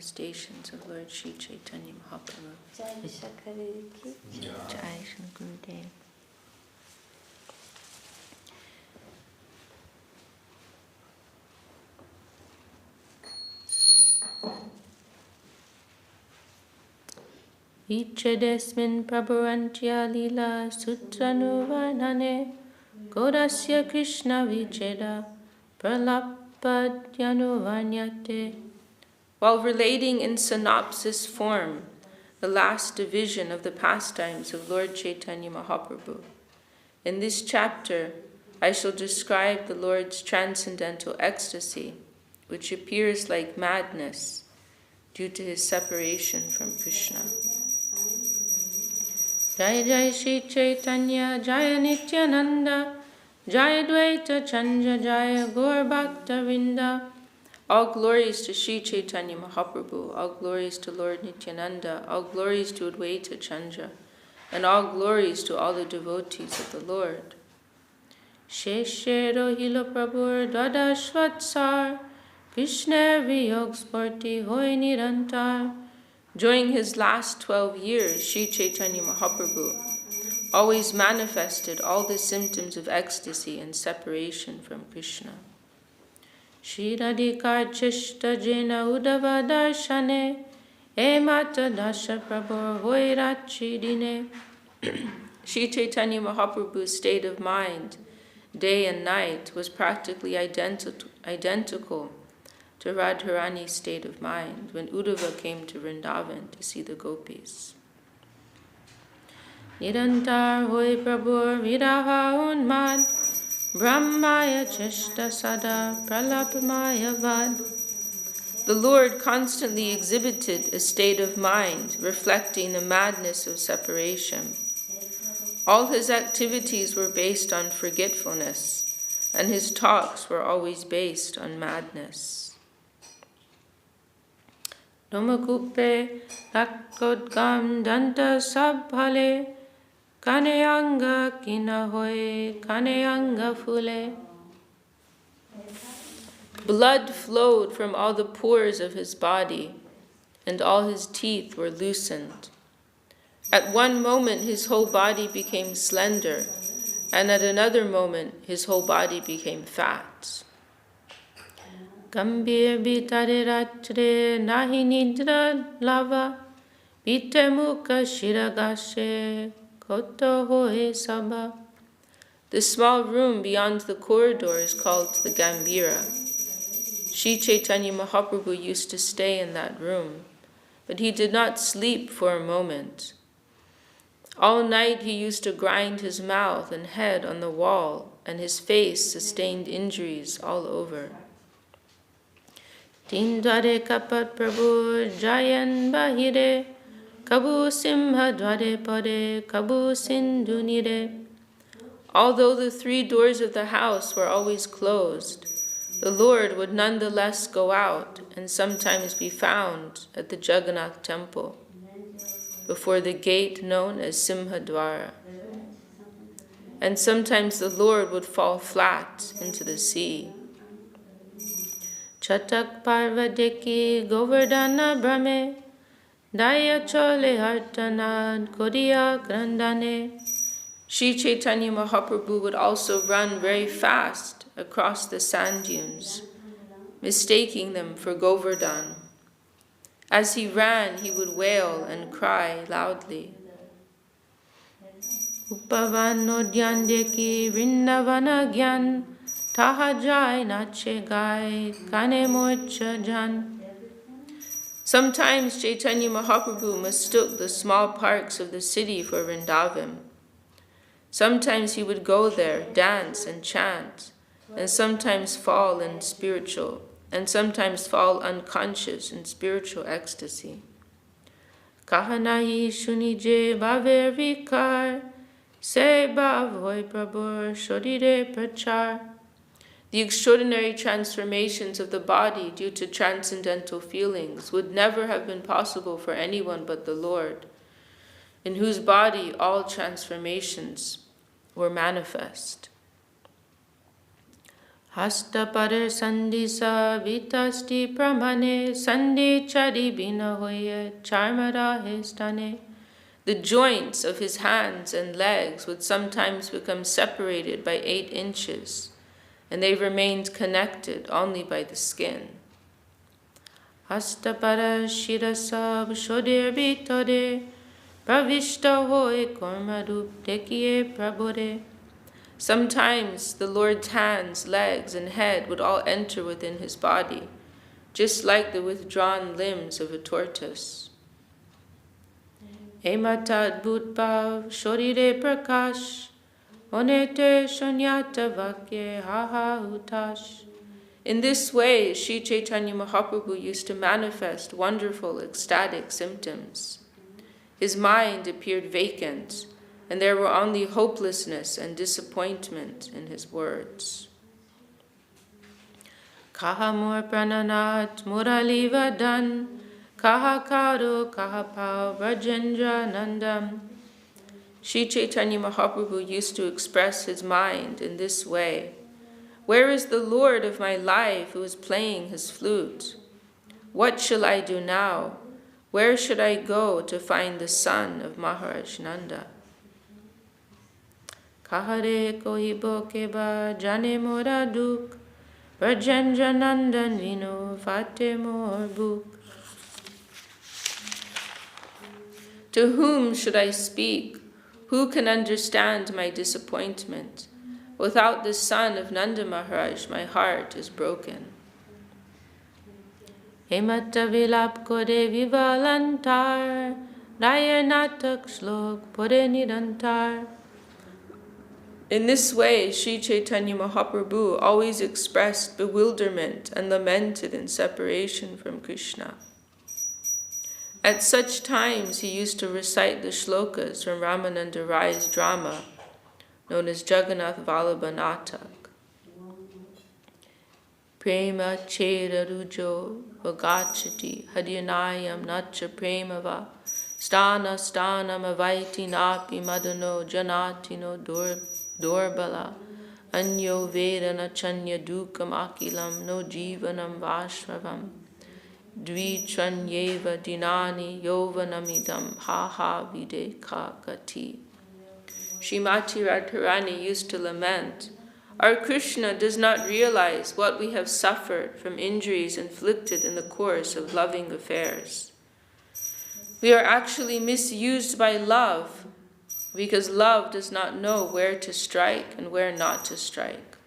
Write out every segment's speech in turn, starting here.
manifestations of Lord Sri Chaitanya Mahaprabhu. Jai Vishakha ki Jai Shri Gurudev. Ichedesmin prabhurantya lila sutranuvarnane Godasya Krishna vicheda pralapadyanuvarnyate. While relating in synopsis form the last division of the pastimes of Lord Chaitanya Mahaprabhu, in this chapter I shall describe the Lord's transcendental ecstasy, which appears like madness due to his separation from Krishna. Jai Jai Shri Chaitanya Jaya Nityananda Jaya Dvaita Chandra Jaya Gaur Bhakta Vrinda. All glories to Sri Chaitanya Mahaprabhu, all glories to Lord Nityananda, all glories to Advaita Chandra, and all glories to all the devotees of the Lord. Ch.Ch. Rohila Prabhur Dwadashvatsar Krishna Viyog Sporti Hoy Nirantar. During his last 12 years, Sri Chaitanya Mahaprabhu always manifested all the symptoms of ecstasy and separation from Krishna. Shri Radhikar Chishta Jena Udava Darshane Emata Dasha Prabhu Hoirachi Dine. Sri Chaitanya Mahaprabhu's state of mind, day and night, was practically identical to Radharani's state of mind when Uddhava came to Vrindavan to see the gopis. Nirantar hoy Prabhur viraha unmad Brahmaya cheshta sada pralapamaya vad. The Lord constantly exhibited a state of mind reflecting the madness of separation. All his activities were based on forgetfulness, and his talks were always based on madness. Nomakupe lakodgam danta sabhale Kaneyanga kinahoe, kaneyanga fule. Blood flowed from all the pores of his body, and all his teeth were loosened. At one moment his whole body became slender, and at another moment his whole body became fat. Gambir bitare ratre nahi nidra lava, bite mukha shiragashe. The small room beyond the corridor is called the Gambira. Sri Chaitanya Mahaprabhu used to stay in that room, but he did not sleep for a moment. All night he used to grind his mouth and head on the wall, and his face sustained injuries all over. Tindare kapat Prabhu Jayan Bahire Kabu Simha Dware Pare Kabu Sindhu Nire. Although the 3 doors of the house were always closed, the Lord would nonetheless go out and sometimes be found at the Jagannath temple, before the gate known as Simhadwara. And sometimes the Lord would fall flat into the sea. Chatak Parvadeki Govardhana Brahme Daya Chole Hartanad Kodiya Grandane. Sri Chaitanya Mahaprabhu would also run very fast across the sand dunes, mistaking them for Govardhan. As he ran, he would wail and cry loudly. Upavano Dhyandeki Vrindavana Gyan Taha Jai Nache Gai Kane Morcha Jan. Sometimes Chaitanya Mahaprabhu mistook the small parks of the city for Vrindavan. Sometimes he would go there, dance and chant, and sometimes fall unconscious in spiritual ecstasy. Kahanahi shunije bhaver vikar, se bhav hoy prabhur shodire prachar. The extraordinary transformations of the body due to transcendental feelings would never have been possible for anyone but the Lord, in whose body all transformations were manifest. Hastapader sandisa vitasti pramane sandi chadi bina hoye charmara hestane. The joints of his hands and legs would sometimes become separated by 8 inches, and they remained connected only by the skin. Hastapara shirasa shodir bitode pravishta hoye kormarup tekiye prabode. Sometimes the Lord's hands, legs, and head would all enter within his body, just like the withdrawn limbs of a tortoise. Ematad bhutbhav shorire prakash onete shonyata vakye haha hutash. In this way, Sri Chaitanya Mahaprabhu used to manifest wonderful ecstatic symptoms. His mind appeared vacant, and there were only hopelessness and disappointment in his words. Kaha mor prananat murali vadan, kaha karu kaha pao Rajendra nandam. Sri Chaitanya Mahaprabhu used to express his mind in this way. Where is the Lord of my life who is playing his flute? What shall I do now? Where should I go to find the son of Maharaj Nanda? Kahare kohibo keba jane mora duk, Rajendra nandan vino fate mor buk. To whom should I speak? Who can understand my disappointment? Without the son of Nanda Maharaj, my heart is broken. Hemata vilap kore vivalantar, Raya natak slok pore nirantar. In this way, Sri Chaitanya Mahaprabhu always expressed bewilderment and lamented in separation from Krishna. At such times, he used to recite the shlokas from Ramananda Rai's drama, known as Jagannath Vallabha Natak. Prema chera rujo vagachati hadyanayam nacha premava stana stanam avaiti napi madano janatino durbala anyo vedana chanya dukam akilam no jivanam vashravam dvichanyeva dinani yovanamidam haha vide kakati. Srimati Radharani used to lament, our Krishna does not realize what we have suffered from injuries inflicted in the course of loving affairs. We are actually misused by love because love does not know where to strike and where not to strike.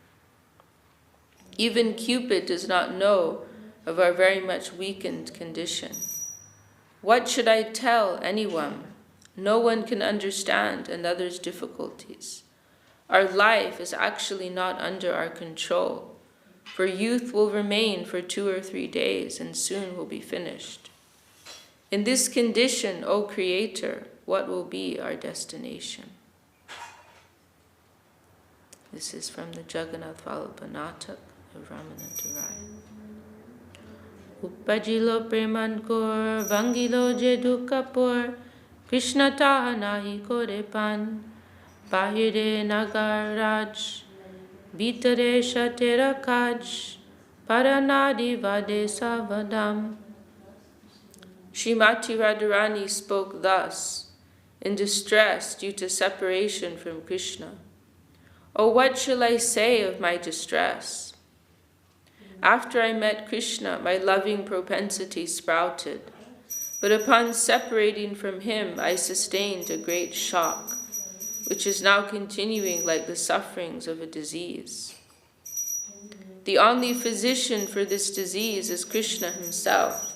Even Cupid does not know of our very much weakened condition. What should I tell anyone? No one can understand another's difficulties. Our life is actually not under our control, for youth will remain for 2 or 3 days and soon will be finished. In this condition, O Creator, what will be our destination? This is from the Jagannath Vallabha Natak of Ramananda Rai. Uppajilo premankor, vangilo je dukapur, Krishna taha nahi kore pan, bahire nagar raj, bitare shatera kaj, paranadi vade savadam. Srimati Radharani spoke thus, in distress due to separation from Krishna. Oh, what shall I say of my distress? After I met Krishna, my loving propensity sprouted. But upon separating from him, I sustained a great shock, which is now continuing like the sufferings of a disease. The only physician for this disease is Krishna himself.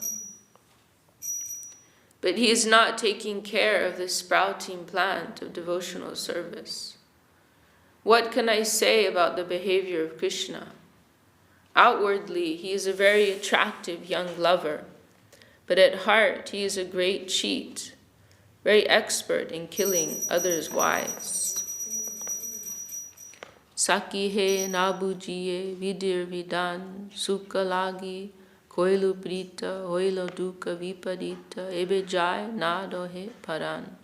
But he is not taking care of this sprouting plant of devotional service. What can I say about the behavior of Krishna? Outwardly, he is a very attractive young lover, but at heart he is a great cheat, very expert in killing others' wives. Saki he nabujiye vidir vidan sukalagi koilu prita hoilo duka viparita ebe jai nadohe paran.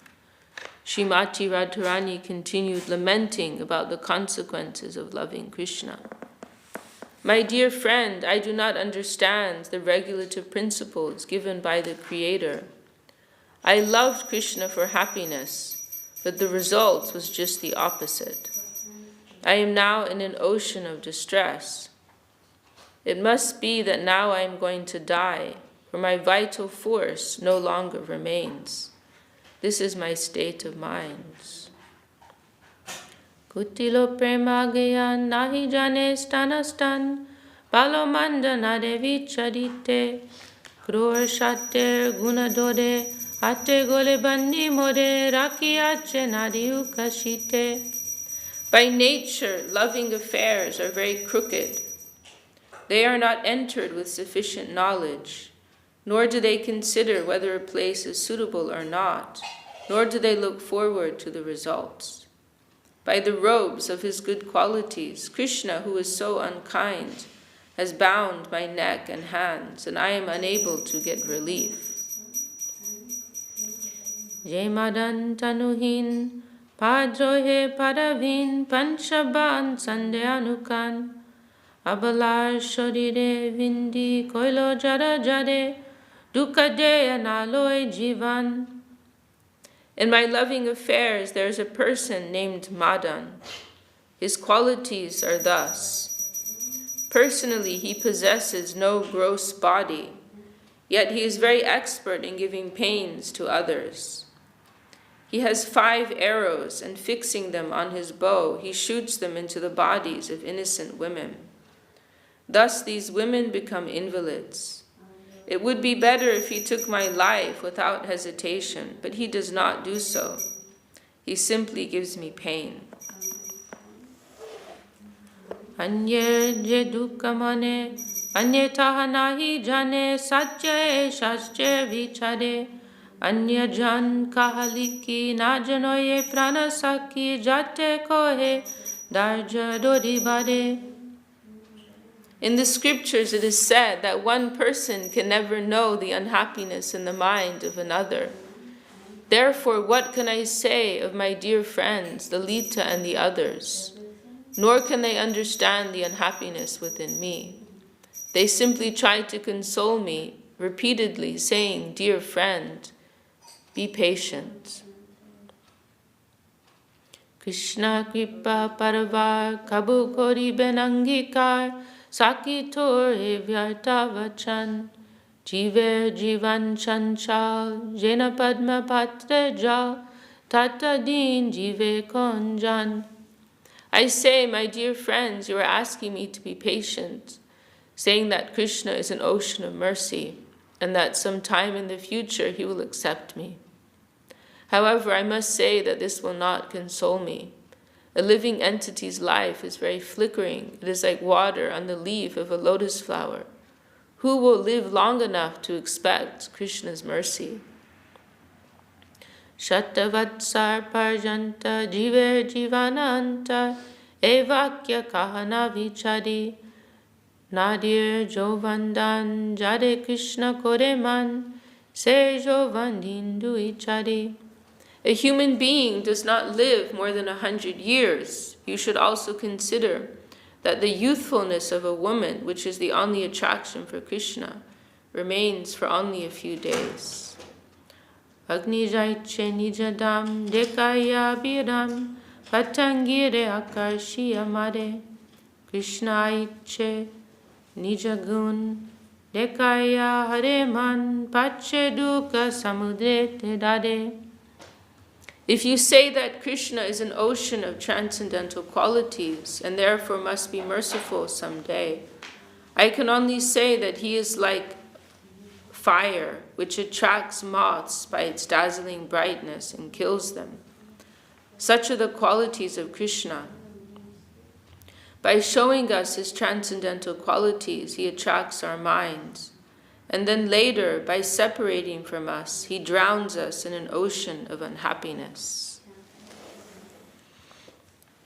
Srimati Radharani continued lamenting about the consequences of loving Krishna. My dear friend, I do not understand the regulative principles given by the Creator. I loved Krishna for happiness, but the result was just the opposite. I am now in an ocean of distress. It must be that now I am going to die, for my vital force no longer remains. This is my state of mind. Kutilo prema gaya nahi jane stanastan, palo mandana devi chadite, kror shatter gunadode, ate gole bandi more, raki ache nadi ukashite. By nature, loving affairs are very crooked. They are not entered with sufficient knowledge, nor do they consider whether a place is suitable or not, nor do they look forward to the results. By the robes of his good qualities, Krishna, who is so unkind, has bound my neck and hands, and I am unable to get relief. Jai madan tanuhin, padrohe padavin, panshaban sandhyanukan, abalar shodire vindi koilo jada jade, dukade analoy jivan. In my loving affairs there is a person named Madan. His qualities are thus. Personally, he possesses no gross body, yet he is very expert in giving pains to others. He has 5 arrows, and fixing them on his bow, he shoots them into the bodies of innocent women. Thus these women become invalids. It would be better if he took my life without hesitation, but he does not do so. He simply gives me pain. Anye je dukamane, anye tahanahi jane, satya shasche vichare, anya jan kahaliki, na janoye pranasaki, jate kohe, darja dodibade. In the scriptures it is said that one person can never know the unhappiness in the mind of another. Therefore, what can I say of my dear friends, the Lita and the others? Nor can they understand the unhappiness within me. They simply try to console me, repeatedly saying, "Dear friend, be patient." Krishna kripa paravar kabu kori benangikar Sakitor evyarta vachan, jiver jivan chanchal, jena padma patre jal, tata din jive konjan. I say, my dear friends, you are asking me to be patient, saying that Krishna is an ocean of mercy, and that some time in the future he will accept me. However, I must say that this will not console me. A living entity's life is very flickering. It is like water on the leaf of a lotus flower. Who will live long enough to expect Krishna's mercy? Shatavatsar parjanta jiver jivananta evakya kahana vichadi nadir jovandan jade Krishna koreman se jovandindu ichadi. A human being does not live more than 100 years. You should also consider that the youthfulness of a woman, which is the only attraction for Krishna, remains for only a few days. Agni jaiche nijadam dekaya biram patangire akarshi amare Krishna iche nijagun dekaya hare man pache duka samudre te dade. If you say that Krishna is an ocean of transcendental qualities and therefore must be merciful someday, I can only say that he is like fire, which attracts moths by its dazzling brightness and kills them. Such are the qualities of Krishna. By showing us his transcendental qualities, he attracts our minds. And then later, by separating from us, he drowns us in an ocean of unhappiness.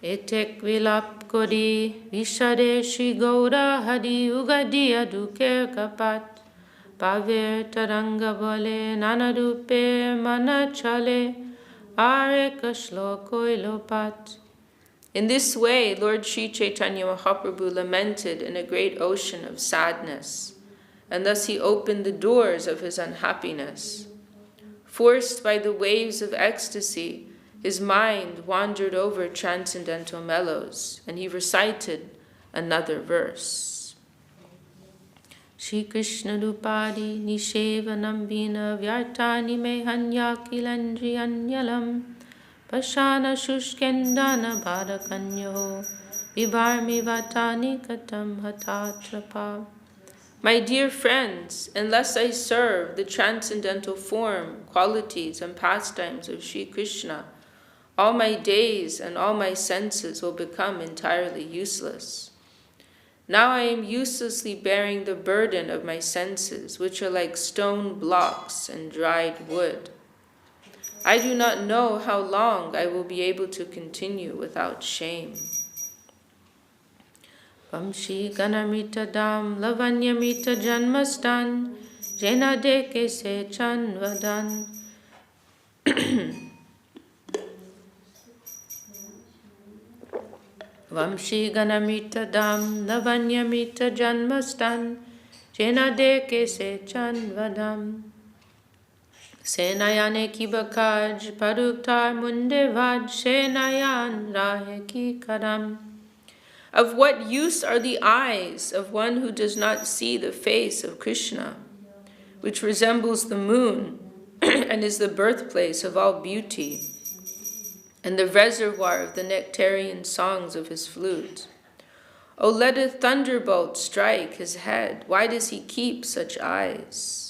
Etek vilap kodi vishade shri gaura hadi ugadiya duker kapat paver taranga bole nanarupe manachale areka shlokoilopat. In this way, Lord Sri Chaitanya Mahaprabhu lamented in a great ocean of sadness, and thus he opened the doors of his unhappiness. Forced by the waves of ecstasy, his mind wandered over transcendental mellows, and he recited another verse. Shri Krishna Dupadi Nishevanam Vina Vyartani Mehanya Kilandriyanyalam Pashana Shushkendana Bhadakanyo Vibharmi Vatani Katam Hatatrapa. My dear friends, unless I serve the transcendental form, qualities, and pastimes of Sri Krishna, all my days and all my senses will become entirely useless. Now I am uselessly bearing the burden of my senses, which are like stone blocks and dried wood. I do not know how long I will be able to continue without shame. Vamshi Ganamita Dam Lavanyamita Janmastan Jena Deke Se Chanvadan. Vamshi Ganamita Dam Lavanyamita Janmastan Jena Deke Se Chanvadam. Senayane ki bakaj paduktar munde vaj senayan rahe ki kadam. Of what use are the eyes of one who does not see the face of Krishna, which resembles the moon and is the birthplace of all beauty, and the reservoir of the nectarian songs of his flute? Oh, let a thunderbolt strike his head. Why does he keep such eyes?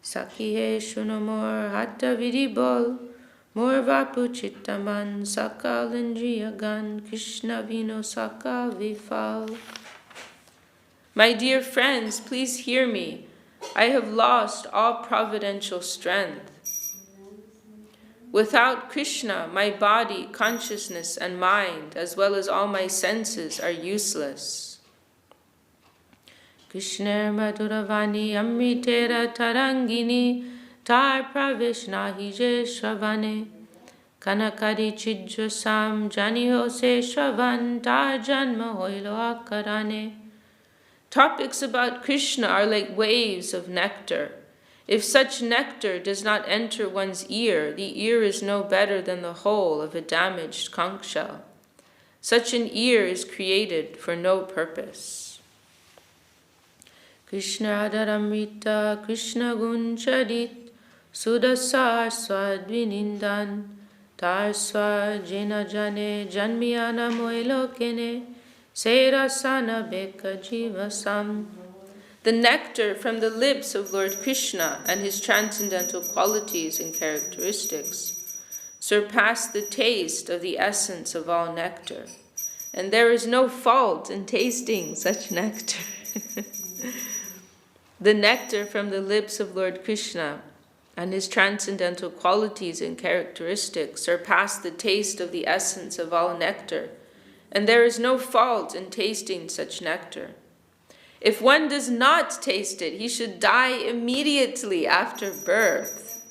Sakhihe shunamor hatta vidibol Mor vapu chittaman sakal indriyagan Krishna vino sakal vifal. My dear friends, please hear me. I have lost all providential strength. Without Krishna, my body, consciousness, and mind, as well as all my senses, are useless. Krishna madhuravani ammitera tarangini Tar pravishna hije shravane Kanakari chijjasam janiho se shravan Tar janma hoilo akarane. Topics about Krishna are like waves of nectar. If such nectar does not enter one's ear, the ear is no better than the hole of a damaged conch shell. Such an ear is created for no purpose. Krishna adaramrita Krishna guncharit Sudasar swadvinindan tar swar jena jane janmiyana moilokene serasana beka jivasam. The nectar from the lips of Lord Krishna and his transcendental qualities and characteristics surpass the taste of the essence of all nectar, and there is no fault in tasting such nectar. The nectar from the lips of Lord Krishna and his transcendental qualities and characteristics surpass the taste of the essence of all nectar, and there is no fault in tasting such nectar. If one does not taste it, he should die immediately after birth.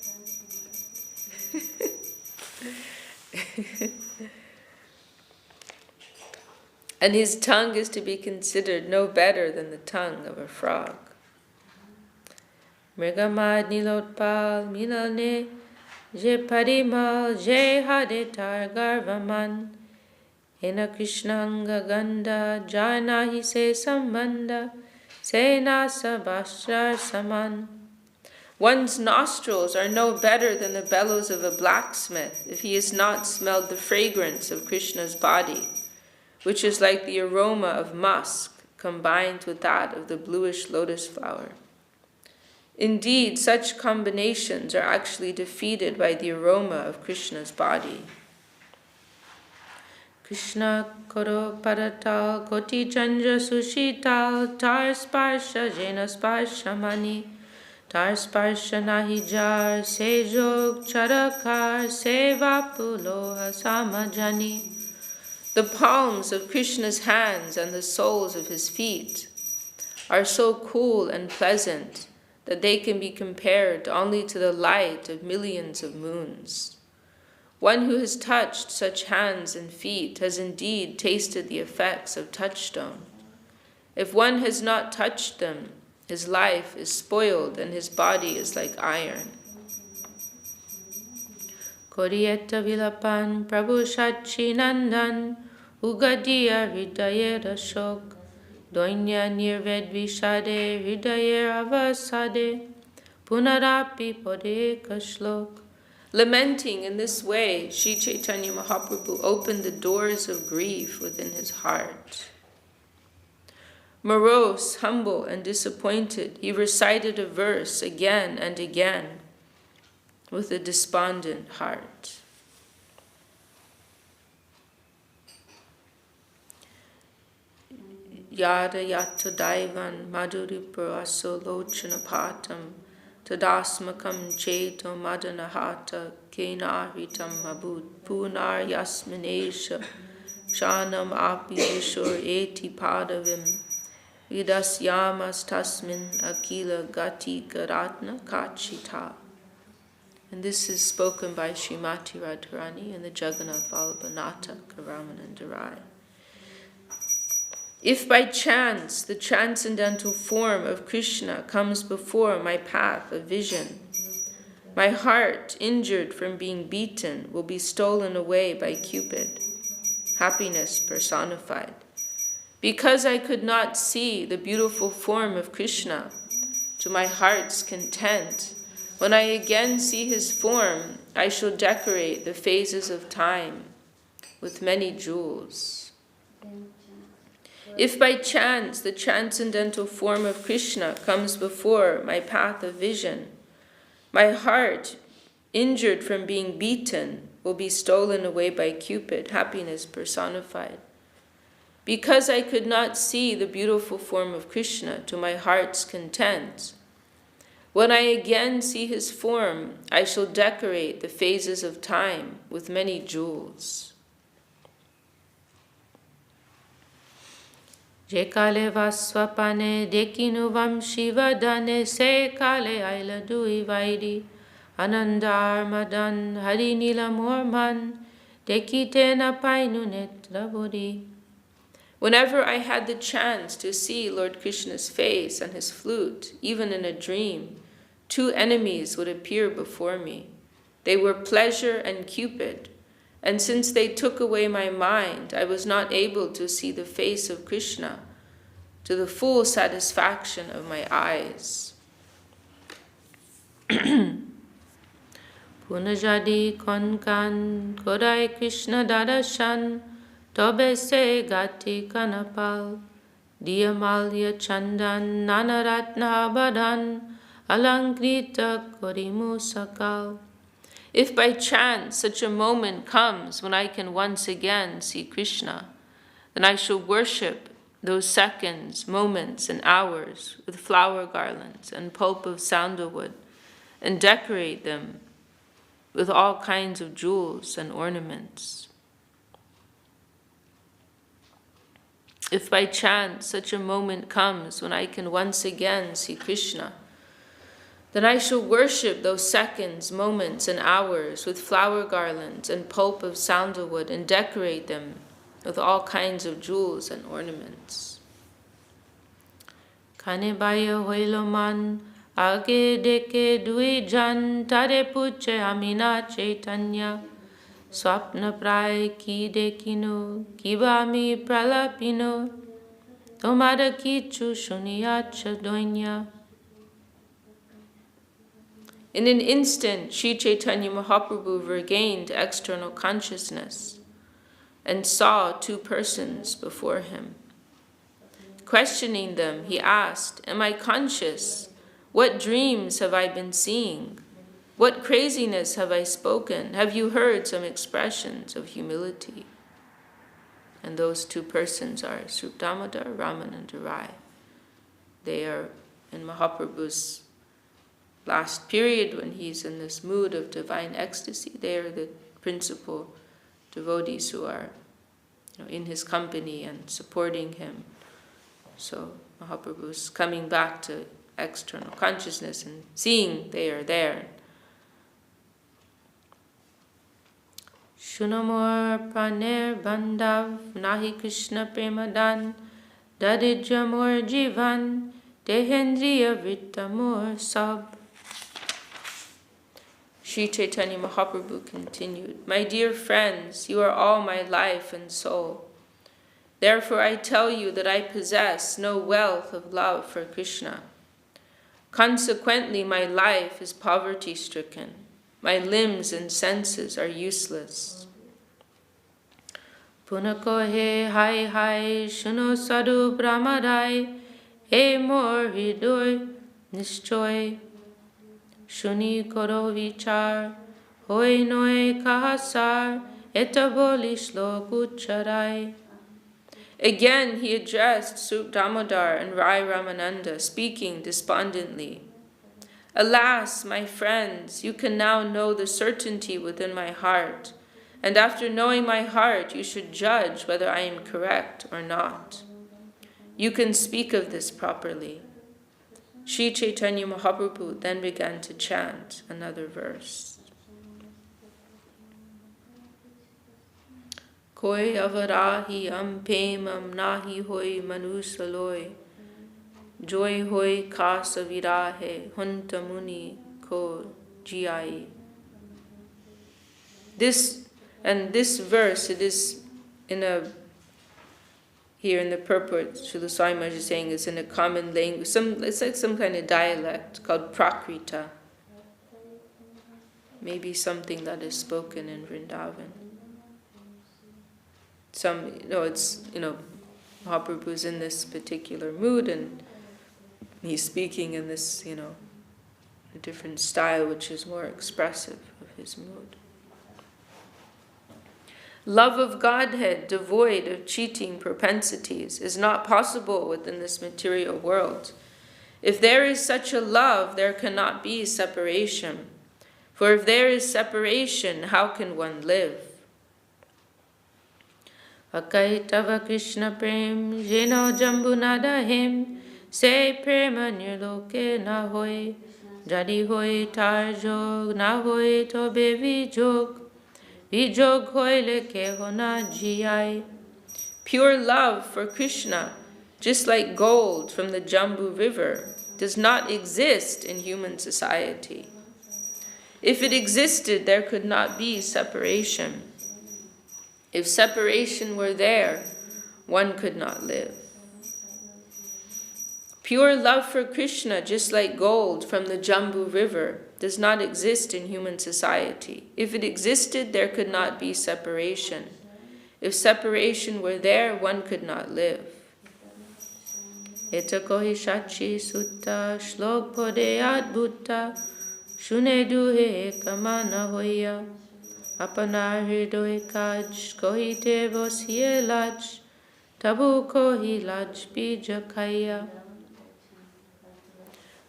And his tongue is to be considered no better than the tongue of a frog. Mrigamad nilotpal milane je parimal je hadetar garvaman ena krishnanga ganda jana hi se sambanda se nasa bashar saman. One's nostrils are no better than the bellows of a blacksmith if he has not smelled the fragrance of Krishna's body, which is like the aroma of musk combined with that of the bluish lotus flower. Indeed, such combinations are actually defeated by the aroma of Krishna's body. Krishna koro paratal koti chandra sushital tar sparsha jena sparsha mani tar sparsha nahi jar se jog charakar se vapuloha samajani. The palms of Krishna's hands and the soles of his feet are so cool and pleasant that they can be compared only to the light of millions of moons. One who has touched such hands and feet has indeed tasted the effects of touchstone. If one has not touched them, his life is spoiled and his body is like iron. Korietta vilapan Prabhu Ch.Ch. Nandan Ugadiya Hridayer Ashok Doinya Nirved Vishade Hridayer Avasade Punarapi Podeka Shlok. Lamenting in this way, Sri Chaitanya Mahaprabhu opened the doors of grief within his heart. Morose, humble, and disappointed, he recited a verse again and again with a despondent heart. Yada yatta daivan madhuripur aso lochana patam tadasmakam cheto madanahata kenaritam abud punar yasminesha shanam api vishur eti padavim vidasyamas tasmin akila gati garatna kachita. And this is spoken by Srimati Radharani in the Jagannath Vallabha Nataka Ramanandarai. If by chance the transcendental form of Krishna comes before my path of vision, my heart, injured from being beaten, will be stolen away by Cupid, happiness personified. Because I could not see the beautiful form of Krishna, to my heart's content, when I again see his form, I shall decorate the phases of time with many jewels. If by chance the transcendental form of Krishna comes before my path of vision, my heart, injured from being beaten, will be stolen away by Cupid, happiness personified. Because I could not see the beautiful form of Krishna to my heart's content, when I again see his form, I shall decorate the phases of time with many jewels. Je kale vaswapane dekinu vamshiva dane se kale aila dui vaidi anandar madan hari nila morman dekite na painu netra bodhi. Whenever I had the chance to see Lord Krishna's face and his flute, even in a dream, two enemies would appear before me. They were pleasure and Cupid, and since they took away my mind, I was not able to see the face of Krishna to the full satisfaction of my eyes. Punajadi konkan kodai Krishna dadashan tobe se gati kanapal diyamalya chandan nanaratna badan alankrita korimu sakal. If by chance such a moment comes when I can once again see Krishna, then I shall worship those seconds, moments, and hours with flower garlands and pulp of sandalwood, and decorate them with all kinds of jewels and ornaments. If by chance such a moment comes when I can once again see Krishna, then I shall worship those seconds, moments, and hours with flower garlands and pulp of sandalwood and decorate them with all kinds of jewels and ornaments. Kanebaya hoiloman age deke dui jan tare puche amina chaitanya swapna pray ki dekino kibami pralapino tomada kichu shuniyacha doinya. In an instant, Sri Chaitanya Mahaprabhu regained external consciousness and saw two persons before him. Questioning them, he asked, "Am I conscious? What dreams have I been seeing? What craziness have I spoken? Have you heard some expressions of humility?" And those two persons are Srila Damodar, Ramanandarai. They are in Mahaprabhu's last period when he's in this mood of divine ecstasy. They are the principal devotees who are in his company and supporting him. So Mahaprabhu's coming back to external consciousness and seeing they are there. Shunamor Praner Bandav Nahi Krishna Premadan Dadijamor Jivan Dehendriya Vrittamor Sab. Sri Chaitanya Mahaprabhu continued, My dear friends, you are all my life and soul. Therefore I tell you that I possess no wealth of love for Krishna. Consequently, my life is poverty-stricken. My limbs and senses are useless. Punako he hai hai shuno sadhu brahmadai he mor hridoy nishchoy shuni koro vichar hoy noy kahasar etaboli shlok ucharai. Again he addressed Sriyukta Damodar and Rai Ramananda, speaking despondently. Alas, my friends, you can now know the certainty within my heart, and after knowing my heart, you should judge whether I am correct or not. You can speak of this properly. Sri Chaitanya Mahaprabhu then began to chant another verse. Koi avarahi ampemam nahi hoi manusaloy joy hoi kasa virahe hunta muni ko jiai. This verse, it is here in the purport, Srila Swami Maharaj is saying it's in a common language. It's like some kind of dialect called Prakrita. Maybe something that is spoken in Vrindavan. Mahaprabhu's in this particular mood and he's speaking in this, a different style which is more expressive of his mood. Love of Godhead, devoid of cheating propensities, is not possible within this material world. If there is such a love, there cannot be separation. For if there is separation, how can one live? Akai tava Krishna prem, jeno jambunada him, se prema nirloke na hoy, jadi hoy tar jog, na hoy tobe vijog, vijog hoy leke hona jiyai. Pure love for Krishna, just like gold from the Jambu river, does not exist in human society. If it existed, there could not be separation. If separation were there, one could not live. Pure love for Krishna, just like gold from the Jambu river, does not exist in human society. If it existed, there could not be separation. If separation were there, one could not live. Etakohi shachi sutta shlok podeyat bhutta shune duhe kamana hoya apanar hridoy kaj kohi te vosye laj tabu kohi laj bijakaya.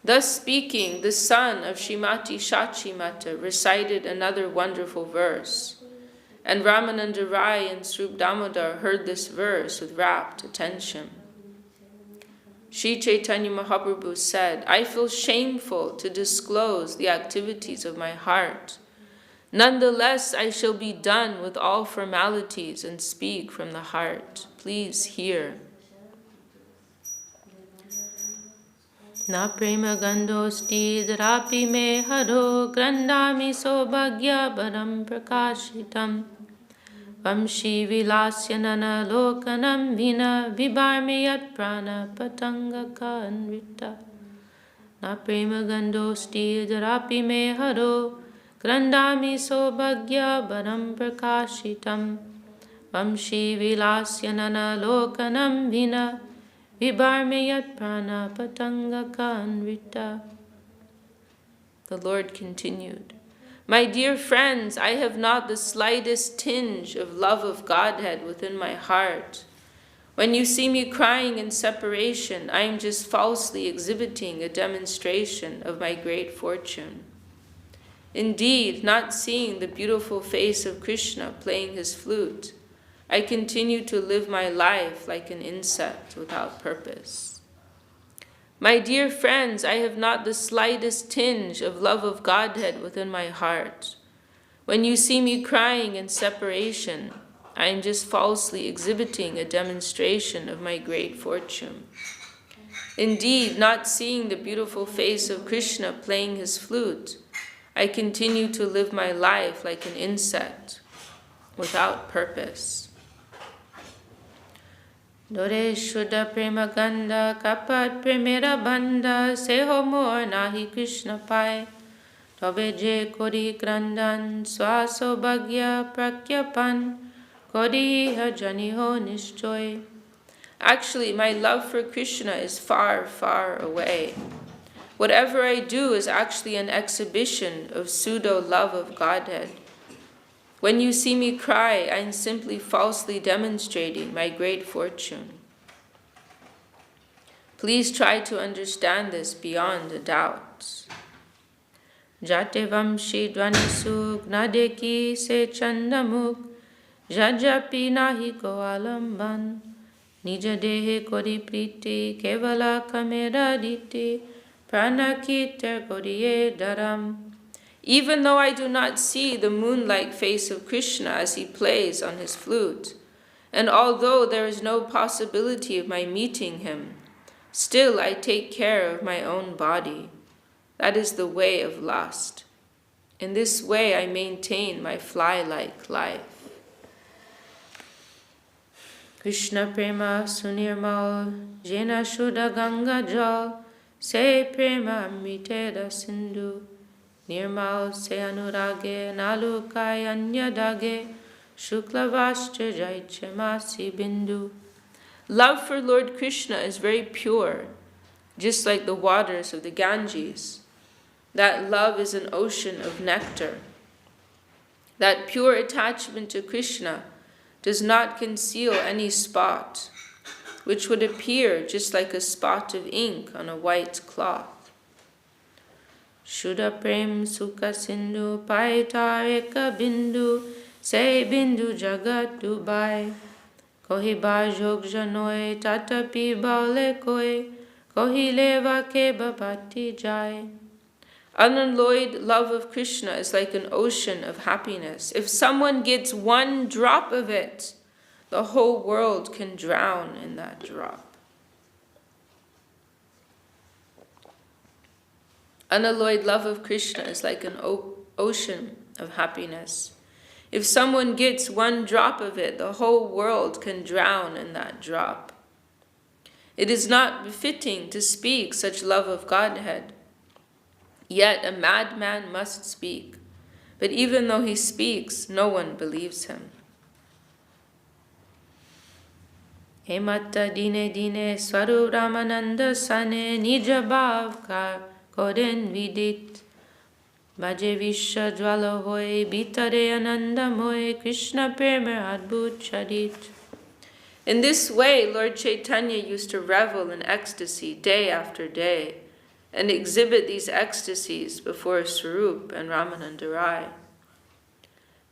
Thus speaking, the son of Srimati Ch.Ch. Mata recited another wonderful verse, and Ramananda Rai and Sriyukta Damodar heard this verse with rapt attention. Sri Chaitanya Mahaprabhu said, I feel shameful to disclose the activities of my heart. Nonetheless, I shall be done with all formalities and speak from the heart. Please hear. Na prema gandosti drapi me haro grandami sobhagya baram prakashitam vamshi vilasya nana lokanam vina vibarmeyat prana patanga kanrita. Na prema gandosti drapi me haro grandami sobhagya baram prakashitam vamshi vilasya nana lokanam vina vibarmeyat prana patanga kanrita. The Lord continued, My dear friends, I have not the slightest tinge of love of Godhead within my heart. When you see me crying in separation, I am just falsely exhibiting a demonstration of my great fortune. Indeed, not seeing the beautiful face of Krishna playing his flute, I continue to live my life like an insect without purpose. My dear friends, I have not the slightest tinge of love of Godhead within my heart. When you see me crying in separation, I am just falsely exhibiting a demonstration of my great fortune. Indeed, not seeing the beautiful face of Krishna playing his flute, I continue to live my life like an insect, without purpose. Dore Shuddha Prema Ganda Kapat Premera Banda Seho Mor Nahi Krishna Pai Tobe Je Kori Grandan Swaso Bhagya Prakyapan Kori Hajani Ho Nishchoy. Actually, my love for Krishna is far, far away. Whatever I do is actually an exhibition of pseudo-love of Godhead. When you see me cry, I am simply falsely demonstrating my great fortune. Please try to understand this beyond a doubt. Jate vamshi dvanisu gnadeki se chandamuk jajapi nahi ko alamban nija dehe kori priti kevala kamera diti pranakiter koriye daram. Even though I do not see the moon-like face of Krishna as he plays on his flute, and although there is no possibility of my meeting him, still I take care of my own body. That is the way of lust. In this way I maintain my fly-like life. Krishna prema sunirmal jena shuddha ganga jal se prema amriteda sindhu Nirmal se anurage nalukai anyadage shuklavashcha jaiche masi bindu. Love for Lord Krishna is very pure, just like the waters of the Ganges. That love is an ocean of nectar. That pure attachment to Krishna does not conceal any spot, which would appear just like a spot of ink on a white cloth. Shuddha prem sukha sindhu paitar eka bindu se bindu jagat dubai kohi bar jog janoi tatapi baule koi kohi leva ke babati jai. Unalloyed love of Krishna is like an ocean of happiness. If someone gets one drop of it, the whole world can drown in that drop. Unalloyed love of Krishna is like an ocean of happiness. If someone gets one drop of it, the whole world can drown in that drop. It is not befitting to speak such love of Godhead. Yet a madman must speak. But even though he speaks, no one believes him. Hemata dine dine swaru ramananda sane nijabhav ka Koden vidit Bhaje Visha Jwala hoy Bitare Ananda moy Krishna Premer Adbhut Charit. In this way, Lord Chaitanya used to revel in ecstasy day after day and exhibit these ecstasies before Swarup and Ramananda Rai.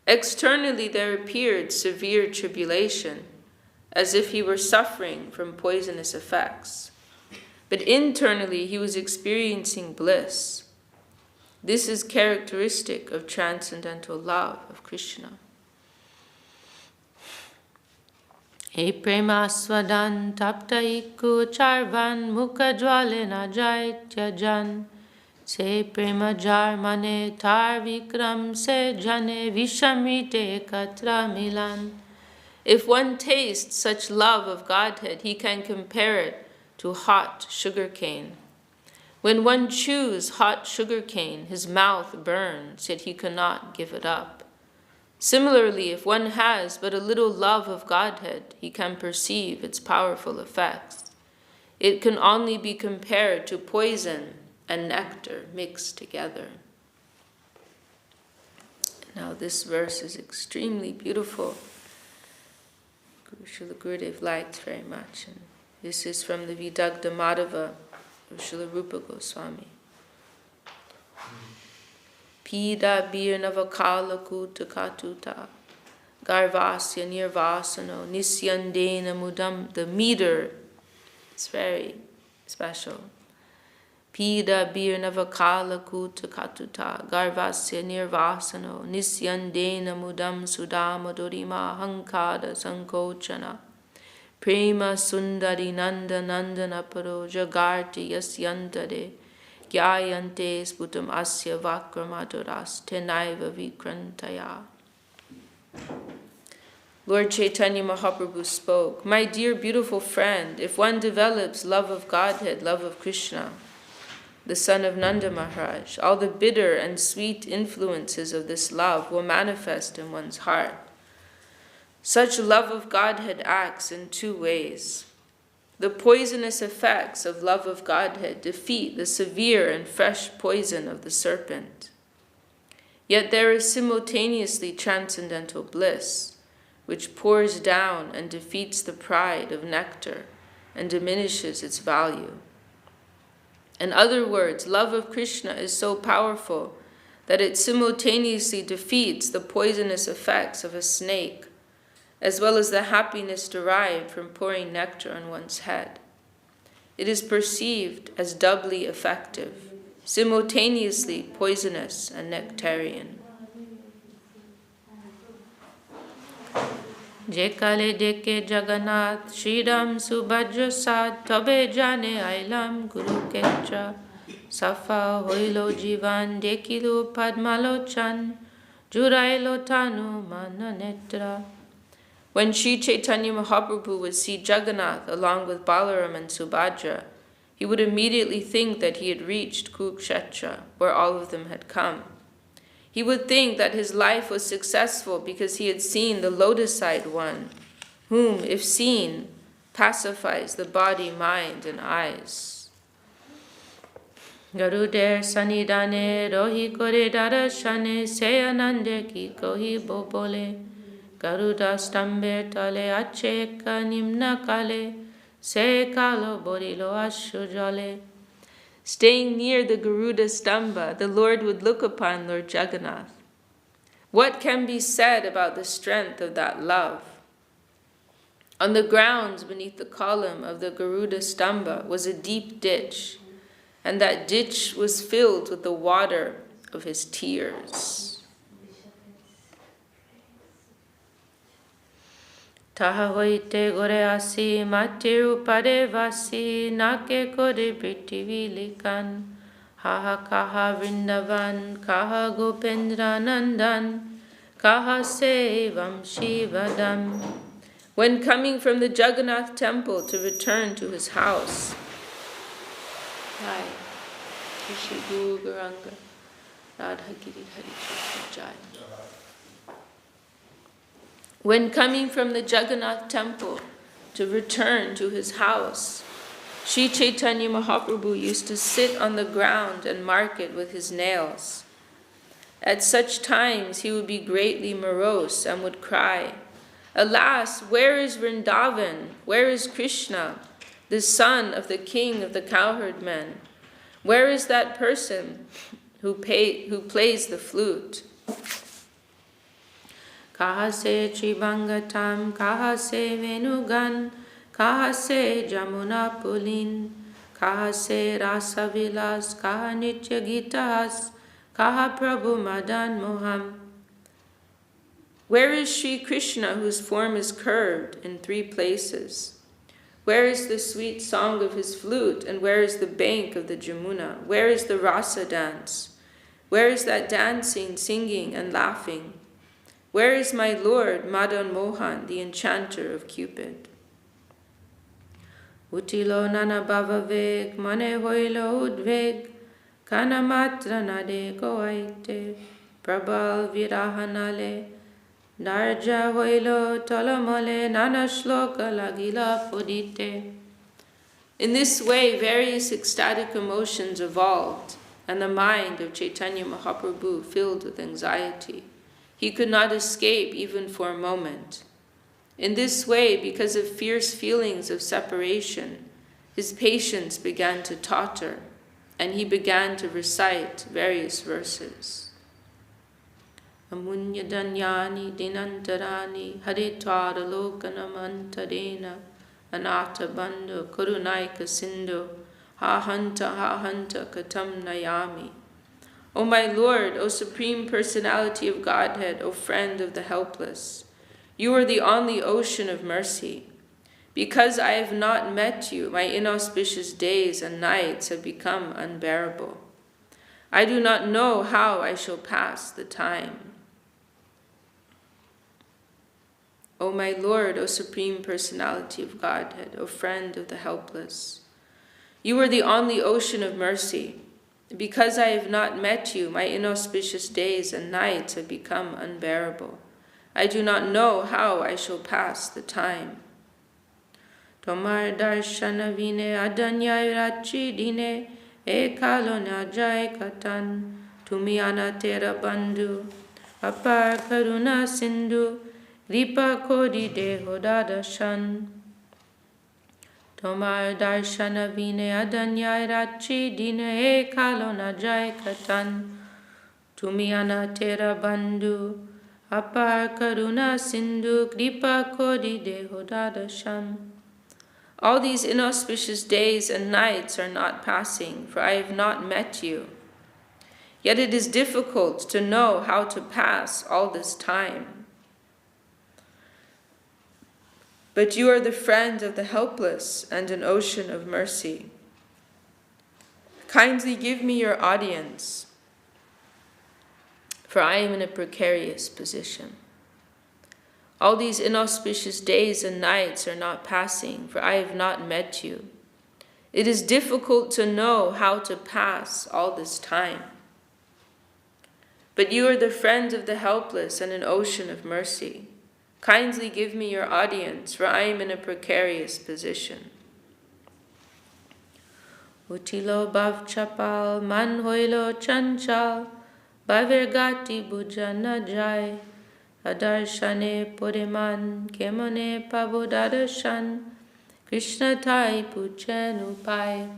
Externally there appeared severe tribulation, as if he were suffering from poisonous effects. But internally he was experiencing bliss. This is characteristic of transcendental love of Krishna. He prema swadan tapta iku charvan mukha jwale na jai tyajan se prema jar mane tar vikram se jane vishamrite katra milan. If one tastes such love of Godhead, he can compare it to hot sugar cane. When one chews hot sugar cane, his mouth burns, yet he cannot give it up. Similarly, if one has but a little love of Godhead, he can perceive its powerful effects. It can only be compared to poison and nectar mixed together. Now this verse is extremely beautiful. Srila Gurudev liked very much. And this is from the Vidagdha Madhava of Srila Rupa Goswami. Pida bir navakala kuta katuta garvasya nirvasano nisyandena mudam. The meter is very special. Pida birnavakala kuta katuta garvasya nirvasano nisyandena mudam sudama dorima hankada sankochana prema sundari nanda nandana paro jagarti yasyantade gyayante sputam asya vakramaduras tenaiva vikrantaya. Lord Chaitanya Mahaprabhu spoke, "My dear beautiful friend, if one develops love of Godhead, love of Krishna, the son of Nanda Maharaj, all the bitter and sweet influences of this love will manifest in one's heart. Such love of Godhead acts in two ways. The poisonous effects of love of Godhead defeat the severe and fresh poison of the serpent. Yet there is simultaneously transcendental bliss, which pours down and defeats the pride of nectar and diminishes its value. In other words, love of Krishna is so powerful that it simultaneously defeats the poisonous effects of a snake, as well as the happiness derived from pouring nectar on one's head. It is perceived as doubly effective, simultaneously poisonous and nectarian. Jekale deke Jagannath, Shriram Subhadra Sad, Tobe Jane Ailam Guru Ketra, Safa Hoilo Jivan, Dekilo Padmalochan, Jurailo Tanu Mananetra. When Sri Chaitanya Mahaprabhu would see Jagannath along with Balaram and Subhadra, he would immediately think that he had reached Kurukshetra, where all of them had come. He would think that his life was successful because he had seen the lotus-eyed one, whom, if seen, pacifies the body, mind, and eyes. Garuder sanidane rohi kore darashane seyanande ki kohi bobole Garuda stamber tale acheka nimna kale se kalo borilo ashujale. Staying near the Garuda Stamba, the Lord would look upon Lord Jagannath. What can be said about the strength of that love? On the grounds beneath the column of the Garuda Stamba was a deep ditch, and that ditch was filled with the water of his tears. Taha hoite gore asi matiru pade vasi nake kore prithvi likan haha kaha vrindavan kaha gopendra nandan kaha sevam shivadam. When coming from the Jagannath temple to return to his house, Jai Shri Guru Gauranga Radha Giri Hari Krishna Jai. When coming from the Jagannath temple to return to his house, Sri Chaitanya Mahaprabhu used to sit on the ground and mark it with his nails. At such times he would be greatly morose and would cry, "Alas, where is Vrindavan? Where is Krishna, the son of the king of the cowherd men? Where is that person who plays the flute? Kaha se Tribangatam, kaha se Venugan, kaha se Jamuna Pulin, kaha se Rasavilas, kaha Nitya Gitas, kaha Prabhu Madan Moham." Where is Sri Krishna, whose form is curved in 3 places? Where is the sweet song of his flute, and where is the bank of the Jamuna? Where is the rasa dance? Where is that dancing, singing, and laughing? Where is my Lord, Madan Mohan, the enchanter of Cupid? Utilo nana bhavavek, mane hoilo udveg, kana matra nade goaite, prabal virahanale, darja hoilo tolamale, nana shloka lagila pudite. In this way, various ecstatic emotions evolved, and the mind of Chaitanya Mahaprabhu filled with anxiety. He could not escape even for a moment. In this way, because of fierce feelings of separation, his patience began to totter, and he began to recite various verses. Amunya danyani dinantarani haritwara lokanam antadena anata bandhu karunaika sindhu ha hanta katam nayami. O my Lord, O Supreme Personality of Godhead, O friend of the helpless, you are the only ocean of mercy. Because I have not met you, my inauspicious days and nights have become unbearable. I do not know how I shall pass the time. O my Lord, O Supreme Personality of Godhead, O friend of the helpless, you are the only ocean of mercy. Because I have not met you, my inauspicious days and nights have become unbearable. I do not know how I shall pass the time. Tomar darshana vine adanyai rachi dine ekalo najai katan tumi anatera bandhu apar karuna sindhu ripa kodi deho dadashan. Tomar darshana vine adanyai rachi dine ekalo najai katan tumi anatera bandhu apar karuna sindhu ripa kodi deho dadashan. All these inauspicious days and nights are not passing, for I have not met you. Yet it is difficult to know how to pass all this time. But you are the friend of the helpless and an ocean of mercy. Kindly give me your audience, for I am in a precarious position. All these inauspicious days and nights are not passing, for I have not met you. It is difficult to know how to pass all this time. But you are the friend of the helpless and an ocean of mercy. Kindly give me your audience, for I am in a precarious position. Utilo bav chapal man hoilo chanchal bavergati bujana jai. Adarshane Puriman Kemone Pabodadarshan Krishna Tai Puchen Upai.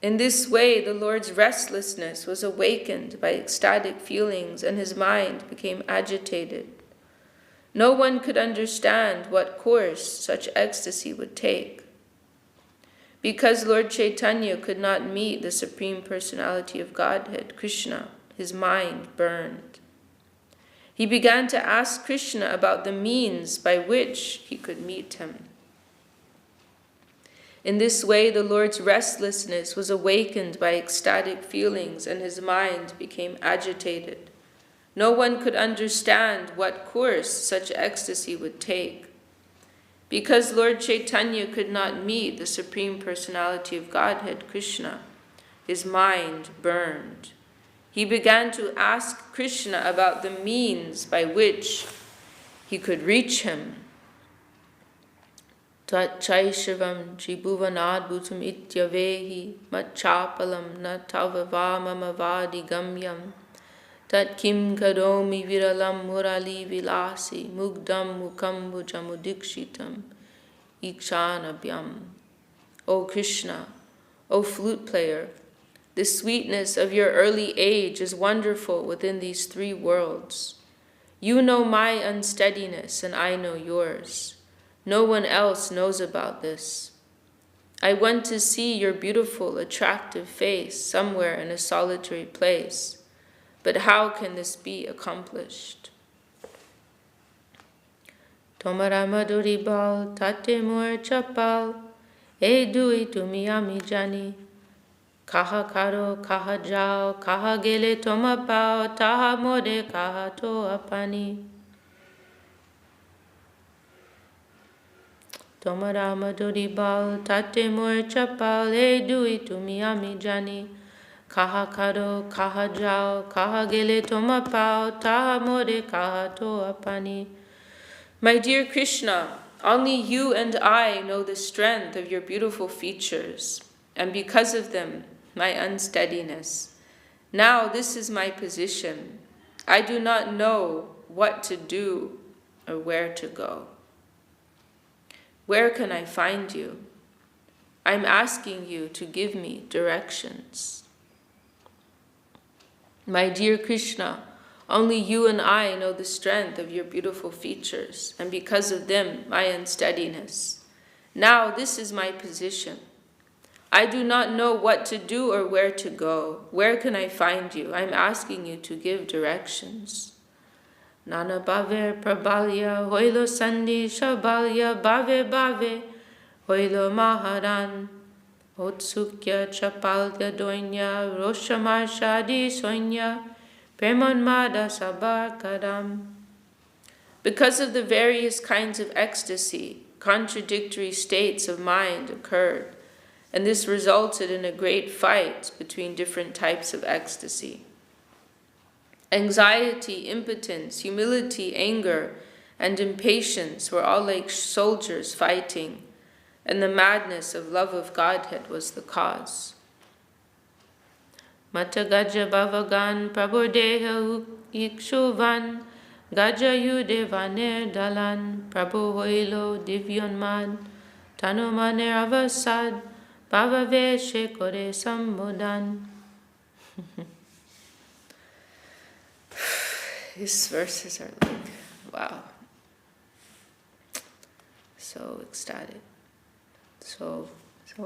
In this way, the Lord's restlessness was awakened by ecstatic feelings and his mind became agitated. No one could understand what course such ecstasy would take. Because Lord Chaitanya could not meet the Supreme Personality of Godhead, Krishna, his mind burned. He began to ask Krishna about the means by which he could meet him. In this way, the Lord's restlessness was awakened by ecstatic feelings and his mind became agitated. No one could understand what course such ecstasy would take. Because Lord Chaitanya could not meet the Supreme Personality of Godhead, Krishna, his mind burned. He began to ask Krishna about the means by which he could reach him. Ch.Ch tribhuvanadbhutam ityavehi matchapalam na tavavamamavadi gamyam tat kim karomi viralam murali vilasi mugdam mukambujamudikshitam ikshanabhyam. O Krishna, O flute player, the sweetness of your early age is wonderful within these three worlds. You know my unsteadiness and I know yours. No one else knows about this. I want to see your beautiful, attractive face somewhere in a solitary place. But how can this be accomplished? Tomara madhuri bal tate mur chapal e dui tumi ami jani kaha karo kaha jao kaha gele toma pao taha mode kaha to apani. Tomara madhuri bal tate mur chapal e dui tumi ami jani kaha karo kaha jao kaha gele toma pao taha mode kaha to apani. My dear Krishna, only you and I know the strength of your beautiful features, and because of them, my unsteadiness. Now this is my position. I do not know what to do or where to go. Where can I find you? I'm asking you to give me directions. My dear Krishna, only you and I know the strength of your beautiful features, and because of them, my unsteadiness. Now this is my position. I do not know what to do or where to go. Where can I find you? I'm asking you to give directions. Nana bhave prabalya, hoilo sandi shabalya, bhave bhave, hoilo maharan, otsukya chapalya doinya, roshamar shadi sonya, premanmada sabar kadam. Because of the various kinds of ecstasy, contradictory states of mind occurred, and this resulted in a great fight between different types of ecstasy. Anxiety, impotence, humility, anger, and impatience were all like soldiers fighting, and the madness of love of Godhead was the cause. Mata gaja bhavagan prabodheha ikshuvan gaja yudevaner dalan prabhu hoilo divyonman tanumaner avasad bhavave shekore sambodan. These verses are like, wow, so ecstatic, so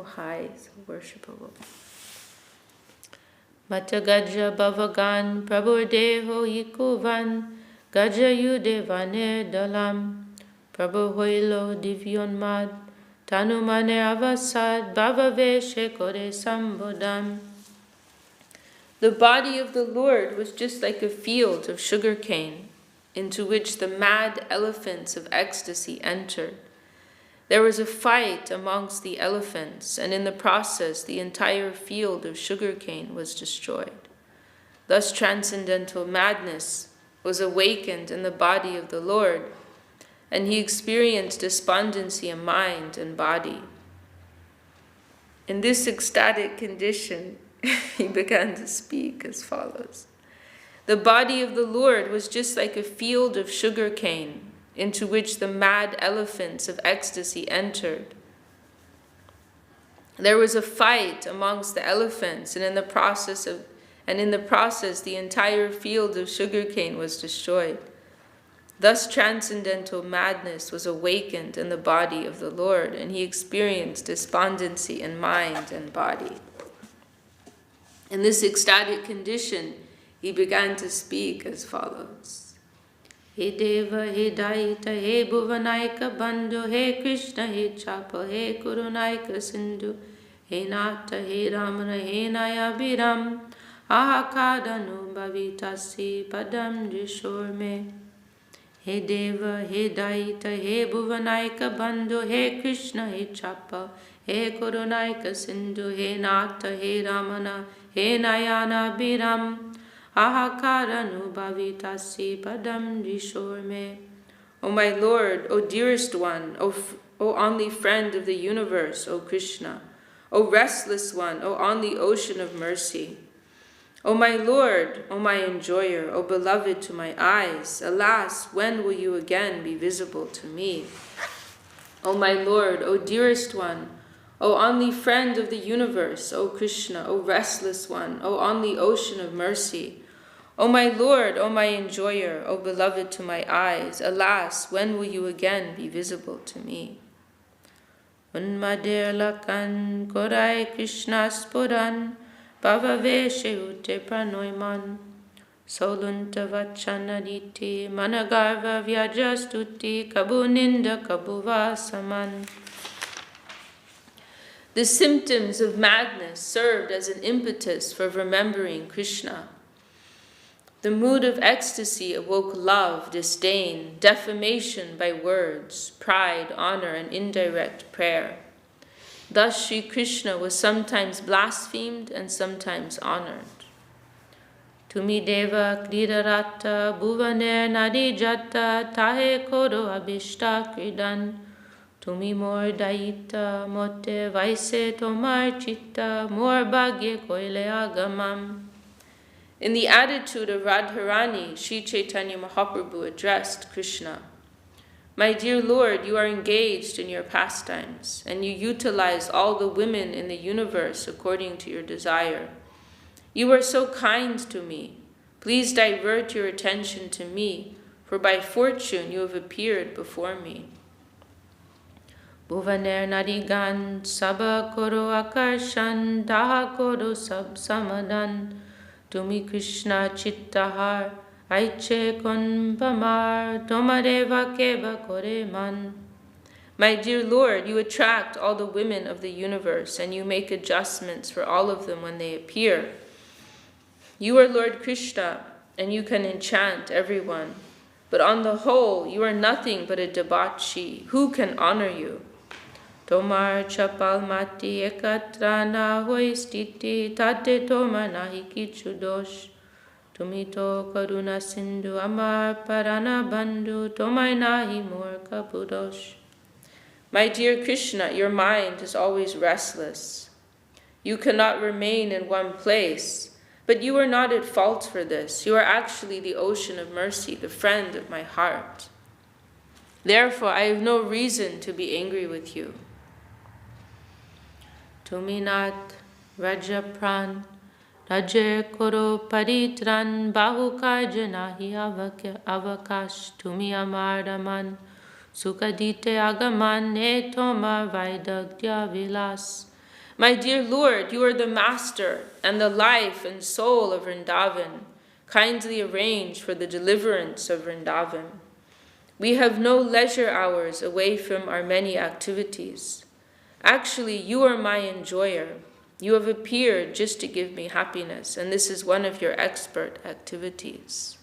high, so worshipable. Mata gaja bhavagan prabhudeho ikuvan gaja yudevaner dalam prabhu hoilo divyonmad tanumaner avasad bhavave shekore sambodam. The body of the Lord was just like a field of sugarcane into which the mad elephants of ecstasy entered. There was a fight amongst the elephants, and in the process the entire field of sugarcane was destroyed. Thus transcendental madness was awakened in the body of the Lord, and he experienced despondency in mind and body. In this ecstatic condition, he began to speak as follows. The body of the Lord was just like a field of sugar cane into which the mad elephants of ecstasy entered. There was a fight amongst the elephants, and in the process the entire field of sugarcane was destroyed. Thus transcendental madness was awakened in the body of the Lord, and he experienced despondency in mind and body. In this ecstatic condition, he began to speak as follows. He Deva, he Daita, he Bhuvanaika Bandhu, he Krishna, he Chapa, he Kurunaika Sindhu, he Nata, he Ramana, he Nayabiram, Ahakadanu Bhavitasi Padam Jishorme. He Deva, he Daita, he Bhuvanaika Bandhu, he Krishna, he Chapa, he Kurunaika Sindhu, he Nata, he Ramana, he Nayana Biram, Ahakaranu Bhavitasi Padam Dishorme. O my Lord, O dearest one, O only friend of the universe, O Krishna, O restless one, O on the ocean of mercy. O my Lord, O my enjoyer, O beloved to my eyes, alas, when will you again be visible to me? O my Lord, O dearest one, O only friend of the universe, O Krishna, O restless one, O on the ocean of mercy. O my Lord, O my enjoyer, O beloved to my eyes, alas, when will you again be visible to me? Unmadir lakan korai Krishna sporan, bhavave sheute pranoiman, solunta vachanaditi, managarva vyajastuti, kabuninda kabuvasaman. The symptoms of madness served as an impetus for remembering Krishna. The mood of ecstasy awoke love, disdain, defamation by words, pride, honor, and indirect prayer. Thus Sri Krishna was sometimes blasphemed and sometimes honored. Tumi deva kridarata bhuvaner nadijata tahe kodo abhishta kridan. Tumi mor daita mote vaise tomar chitta mor bhagye koile agamam. In the attitude of Radharani, Sri Chaitanya Mahaprabhu addressed Krishna. My dear Lord, you are engaged in your pastimes, and you utilize all the women in the universe according to your desire. You are so kind to me. Please divert your attention to me, for by fortune you have appeared before me. Bhuvaner nadigan, Saba koro akarshan, Daha koro sab samadan, Tumi Krishna chittahar, Aiche konpamar, Tomareva keva kore man. My dear Lord, you attract all the women of the universe and you make adjustments for all of them when they appear. You are Lord Krishna and you can enchant everyone. But on the whole, you are nothing but a debauchee. Who can honor you? Tomar chapal mati ekatra na hoi stiti tate tomar nahi kichu dosh. Tumito karuna sindhu amar parana bandhu tomai nahi murka budosh. My dear Krishna, your mind is always restless. You cannot remain in one place, but you are not at fault for this. You are actually the ocean of mercy, the friend of my heart. Therefore, I have no reason to be angry with you. Tuminat Rajapran Raje Koro Paritran Bahukar Janahi Avakash Tumi Amardaman Sukadite Agaman Netoma Vaidagya Vilas. My dear Lord, you are the master and the life and soul of Vrindavan, kindly arranged for the deliverance of Vrindavan. We have no leisure hours away from our many activities. Actually, you are my enjoyer. You have appeared just to give me happiness, and this is one of your expert activities.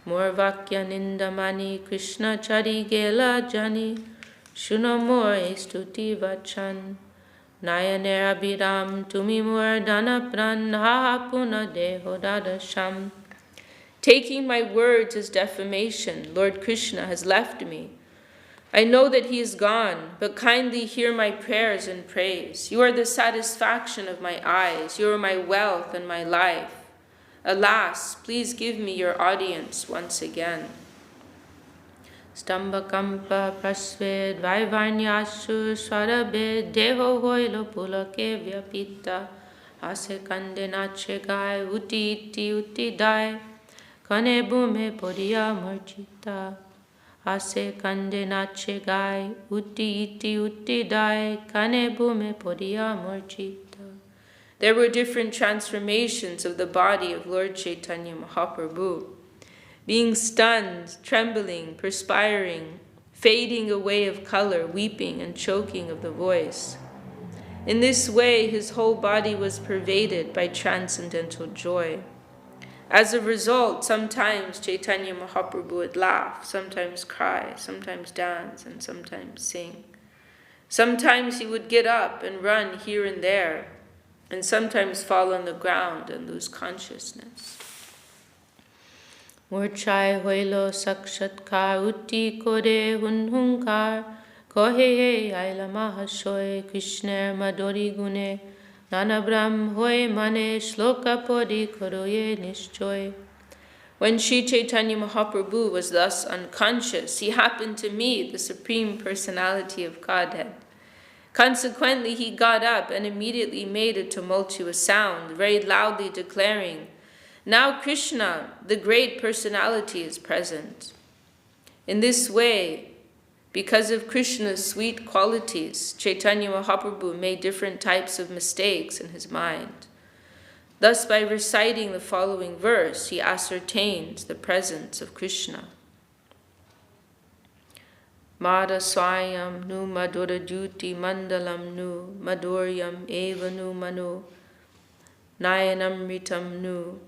Morvakya nindamani Krishna chari gela jani Shuno mor estuti vachan Nayaner abhiram tumi mor dana pran ha puna deho dadasham. Taking my words as defamation, Lord Krishna has left me. I know that he is gone, but kindly hear my prayers and praise. You are the satisfaction of my eyes. You are my wealth and my life. Alas, please give me your audience once again. Stambhakampa prasved vaivarnyashu swarabhed deho hoilo pulake vyapita ase kande nache gai uti iti uti dai kane bhume poriya marchita ase kande nache gai uti iti uti dai kane bhume poriya marchita. There were different transformations of the body of Lord Chaitanya Mahaprabhu, being stunned, trembling, perspiring, fading away of color, weeping and choking of the voice. In this way, his whole body was pervaded by transcendental joy. As a result, sometimes Chaitanya Mahaprabhu would laugh, sometimes cry, sometimes dance, and sometimes sing. Sometimes he would get up and run here and there, and sometimes fall on the ground and lose consciousness. Murchai hoilo sakshatkar utti kore hunhunkar kohe aila mahashoy Krishner madori gune nanabram hoy mane shloka podi koroye nishchoy. When Sri Chaitanya Mahaprabhu was thus unconscious, he happened to meet the Supreme Personality of Godhead. Consequently, he got up and immediately made a tumultuous sound, very loudly declaring, "Now Krishna, the great personality, is present." In this way, because of Krishna's sweet qualities, Chaitanya Mahaprabhu made different types of mistakes in his mind. Thus, by reciting the following verse, he ascertains the presence of Krishna. Mada swayam nu madura duti mandalam nu maduryam eva nu manu nayanam ritam nu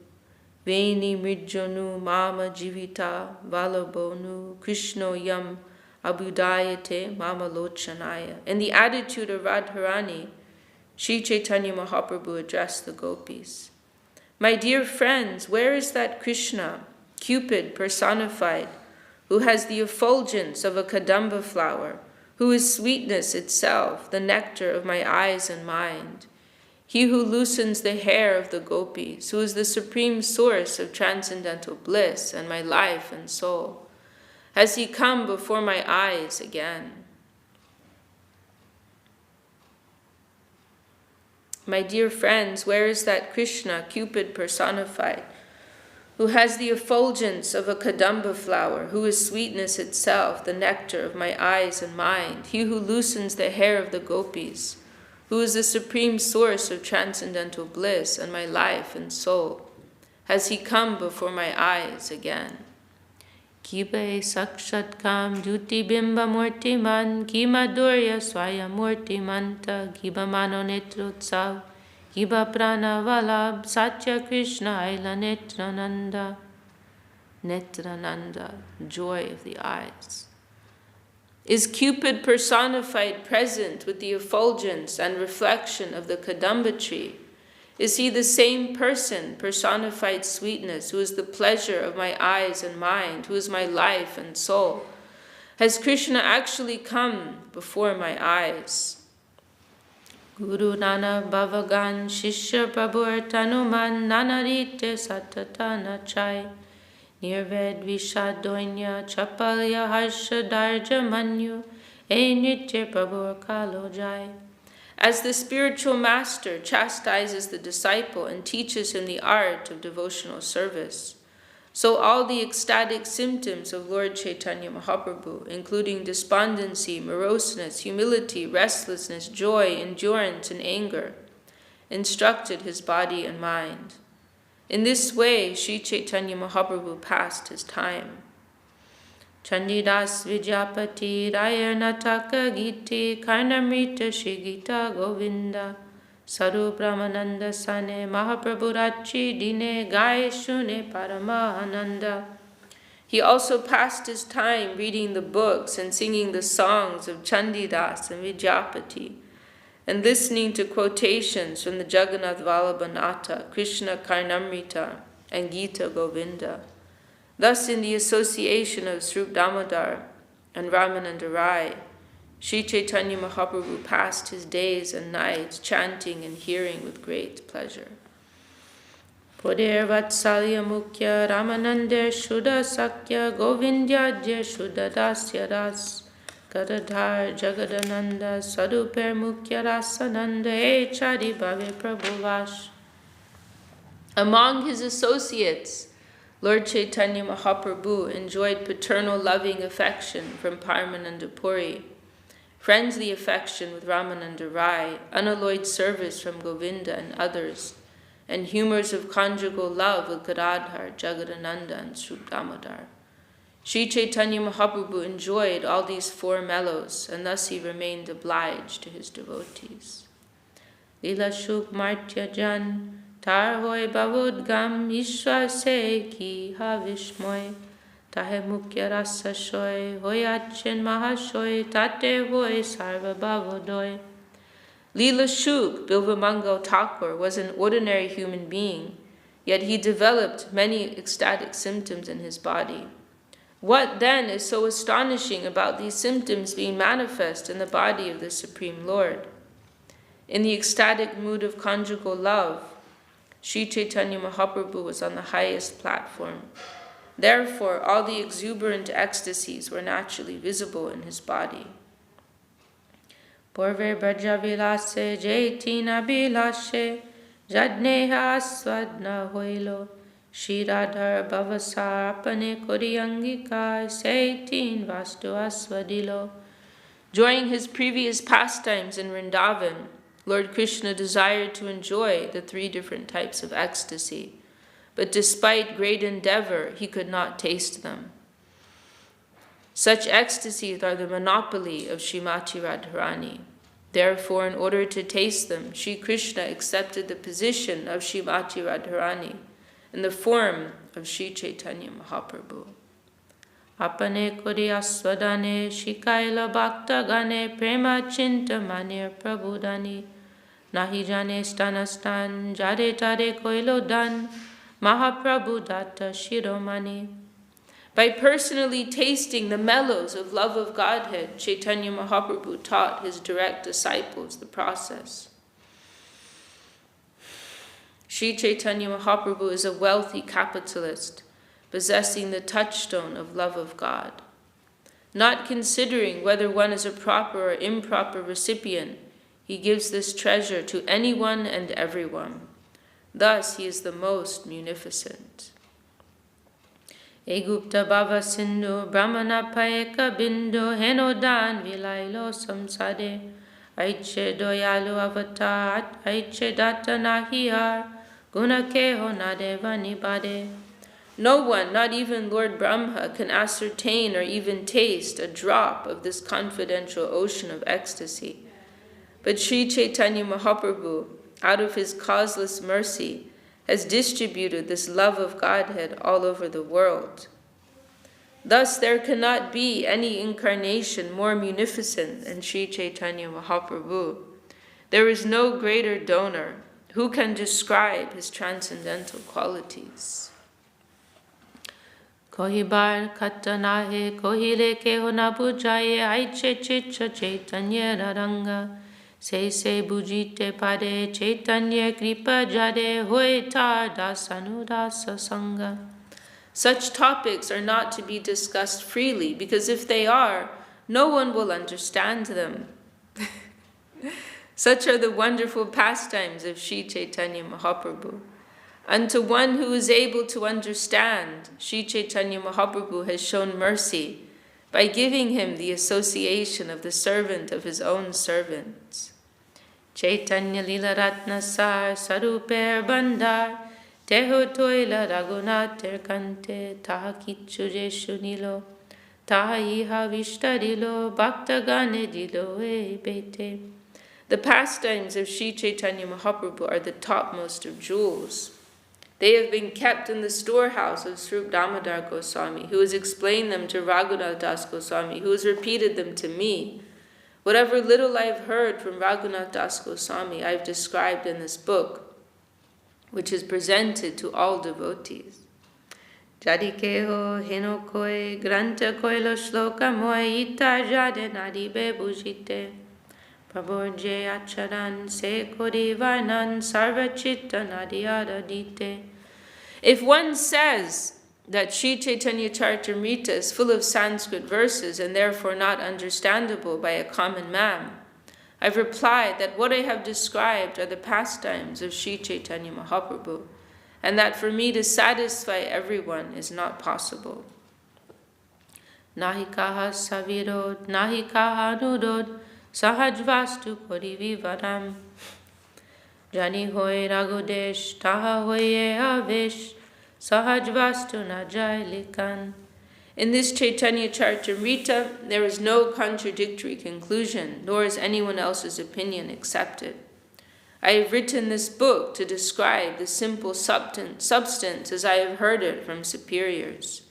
veni mridjo nu mama jivita valabo nu krishno yam abudayate mama lochanaya. In the attitude of Radharani, Sri Chaitanya Mahaprabhu addressed the gopis. My dear friends, where is that Krishna, Cupid personified, who has the effulgence of a kadamba flower, who is sweetness itself, the nectar of my eyes and mind, he who loosens the hair of the gopis, who is the supreme source of transcendental bliss and my life and soul? Has he come before my eyes again? My dear friends, where is that Krishna, Cupid personified, who has the effulgence of a kadamba flower, who is sweetness itself, the nectar of my eyes and mind, he who loosens the hair of the gopis, who is the supreme source of transcendental bliss and my life and soul, has he come before my eyes again. Kibe sakshatkam juti bimba murtiman, kima durya swaya murtimanta, kiba mano netrutsav, kiba prana valab, satya krishna aila netrananda. Netrananda, joy of the eyes. Is Cupid personified present with the effulgence and reflection of the Kadamba tree? Is he the same person, personified sweetness, who is the pleasure of my eyes and mind, who is my life and soul? Has Krishna actually come before my eyes? Guru Nana Bhavagan Shishya Prabhur Tanuman Nanarite Satatana Chai Nirved Vishadonya Chapalya Harsha Darja Manyu E Nitya Prabhur Kalo Jai. As the spiritual master chastises the disciple and teaches him the art of devotional service, so all the ecstatic symptoms of Lord Chaitanya Mahaprabhu, including despondency, moroseness, humility, restlessness, joy, endurance, and anger, instructed his body and mind. In this way, Sri Chaitanya Mahaprabhu passed his time. Chandidas Vidyapati Raya Nataka Giti Karnamrita Shri Gita Govinda Saru Brahmananda Sane Mahaprabhu Rachi Dine Gai Shune Paramahananda. He also passed his time reading the books and singing the songs of Chandidas and Vidyapati, and listening to quotations from the Jagannath Vallabhanata, Krishna Karnamrita, and Gita Govinda. Thus, in the association of Swarup Damodar and Ramananda Rai, Sri Chaitanya Mahaprabhu passed his days and nights chanting and hearing with great pleasure. Poder Vatsalya Mukhya Ramananda Shuddha Sakya Govindyadya Shuddha Dasya Ras Gadadhar Jagadananda Saduper Mukhya Rasananda E Chari Bhave Prabhuvash. Among his associates, Lord Chaitanya Mahaprabhu enjoyed paternal loving affection from Paramananda Puri, friendly affection with Ramananda Rai, unalloyed service from Govinda and others, and humors of conjugal love with Gadadhar, Jagadananda, and Swarup Damodar. Sri Chaitanya Mahaprabhu enjoyed all these four mellows, and thus he remained obliged to his devotees. Lila Shuk Martya Jan Tar hoy bavudgam Ishwar se ki havishmoy Tahe mukhya rasa shoy Hoyachin mahashoy Tate hoy sarva bhavodoy. Lila Shuk Bilvamangal Thakur was an ordinary human being, yet he developed many ecstatic symptoms in his body. What then is so astonishing about these symptoms being manifest in the body of the Supreme Lord? In the ecstatic mood of conjugal love, Sri Chaitanya Mahaprabhu was on the highest platform. Therefore, all the exuberant ecstasies were naturally visible in his body. Porve Braja Vilase Jaitina Bilashe Jadneha Aswadna Hoilo Shri Radhar Bhavasar Apane Koriyangika Seitin Vastu Aswadilo. During his previous pastimes in Vrindavan, Lord Krishna desired to enjoy the three different types of ecstasy, but despite great endeavor, he could not taste them. Such ecstasies are the monopoly of Srimati Radharani. Therefore, in order to taste them, Sri Krishna accepted the position of Srimati Radharani in the form of Sri Chaitanya Mahaprabhu. Apane kori aswadane shikaila bhakta gane prema chinta manir prabhudani nahi jane stanastan jare tare koilo dan Mahaprabhu datta shiromani. By personally tasting the mellows of love of Godhead, Chaitanya Mahaprabhu taught his direct disciples the process. Sri Chaitanya Mahaprabhu is a wealthy capitalist, possessing the touchstone of love of God. Not considering whether one is a proper or improper recipient, he gives this treasure to anyone and everyone. Thus he is the most munificent. Egupta bhava sindhu brahmana payeka bindu henodan vilailo samsade aiche doyalu avatar aiche datta nahiyar guna keho nadeva nibade. No one, not even Lord Brahma, can ascertain or even taste a drop of this confidential ocean of ecstasy. But Sri Chaitanya Mahaprabhu, out of his causeless mercy, has distributed this love of Godhead all over the world. Thus there cannot be any incarnation more munificent than Sri Chaitanya Mahaprabhu. There is no greater donor. Who can describe his transcendental qualities? Kohi bar katanahe kohile keho na bujaye aiche Ch.Ch Chaitanya raranga se bujite pade Chaitanya kripa jade hoita dasanudasa sangha. Such topics are not to be discussed freely, because if they are, no one will understand them. Such are the wonderful pastimes of Sri Chaitanya Mahaprabhu. And to one who is able to understand, Sri Chaitanya Mahaprabhu has shown mercy by giving him the association of the servant of his own servants. Chaitanya Lila Ratna Sar Saruper Bandar Teho Toila Raghunath Kante Taha Kichuje Shunilo Taha Iha Vishtarilo Bhakta Gane Dilo E Bete. The pastimes of Sri Chaitanya Mahaprabhu are the topmost of jewels. They have been kept in the storehouse of Sriyukta Damodar Goswami, who has explained them to Raghunath Das Goswami, who has repeated them to me. Whatever little I have heard from Raghunath Das Goswami, I have described in this book, which is presented to all devotees. Jadikeho hinokoi granta koilo shloka moi ita jade nadibe bujite. Prabodje acharan se kodi varnan sarva chitta nadiyada dite. If one says that Sri Chaitanya Charitamrita is full of Sanskrit verses and therefore not understandable by a common man, I've replied that what I have described are the pastimes of Sri Chaitanya Mahaprabhu, and that for me to satisfy everyone is not possible. Nahi kaha savirod, nahi kaha nudod, sahajvastu kori vivaram. Jani hoy ragudesh, taha hoye avesh, sahajvastu najai likan. In this Chaitanya Charitamrita, there is no contradictory conclusion, nor is anyone else's opinion accepted. I have written this book to describe the simple substance as I have heard it from superiors.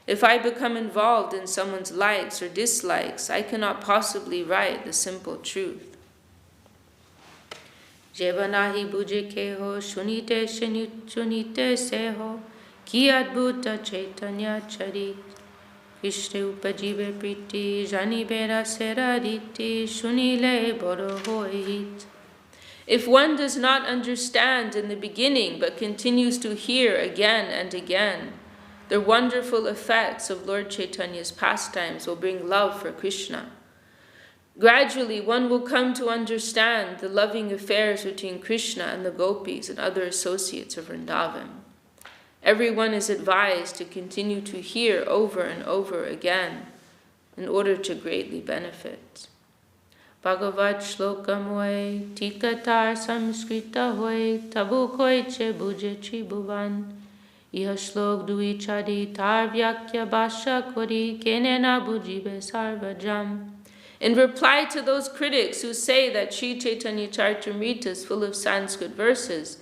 If I become involved in someone's likes or dislikes, I cannot possibly write the simple truth. Jevanahi bujikeho shunite shunite seho ki adbhuta Chaitanya charit Ishte upajive priti jani bera serariti shunile boro hoit. If one does not understand in the beginning but continues to hear again and again, the wonderful effects of Lord Chaitanya's pastimes will bring love for Krishna. Gradually, one will come to understand the loving affairs between Krishna and the gopis and other associates of Vrindavan. Everyone is advised to continue to hear over and over again in order to greatly benefit. Bhagavat shloka moy, tikatar samskrita hoy, tabu koiche buje tribhuvan. Iha shlok dui chadi tar vyakya basha kori kenena bujibe sarvajam. In reply to those critics who say that Sri Chaitanya Charitamrita is full of Sanskrit verses,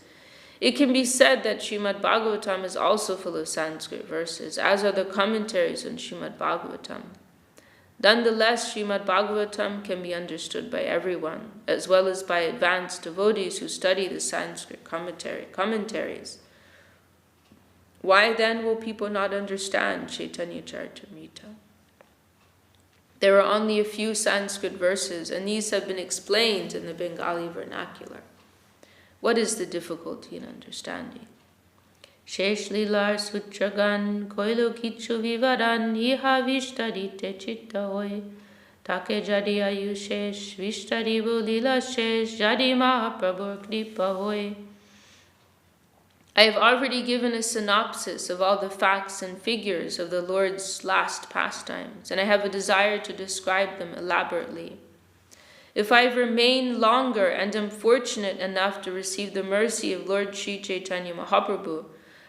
it can be said that Srimad Bhagavatam is also full of Sanskrit verses, as are the commentaries on Srimad Bhagavatam. Nonetheless, Srimad Bhagavatam can be understood by everyone, as well as by advanced devotees who study the Sanskrit commentaries. Why then will people not understand Chaitanya Charitamrita? There are only a few Sanskrit verses, and these have been explained in the Bengali vernacular. What is the difficulty in understanding? Shesh lilar sutragan koilo kichu vivaran iha vishtarite chitta hoy take jadi ayushesh vishtaribu lila shesh jadi mahaprabhur kripa hoy. I have already given a synopsis of all the facts and figures of the Lord's last pastimes, and I have a desire to describe them elaborately. If I remain longer and am fortunate enough to receive the mercy of Lord Sri Chaitanya Mahaprabhu,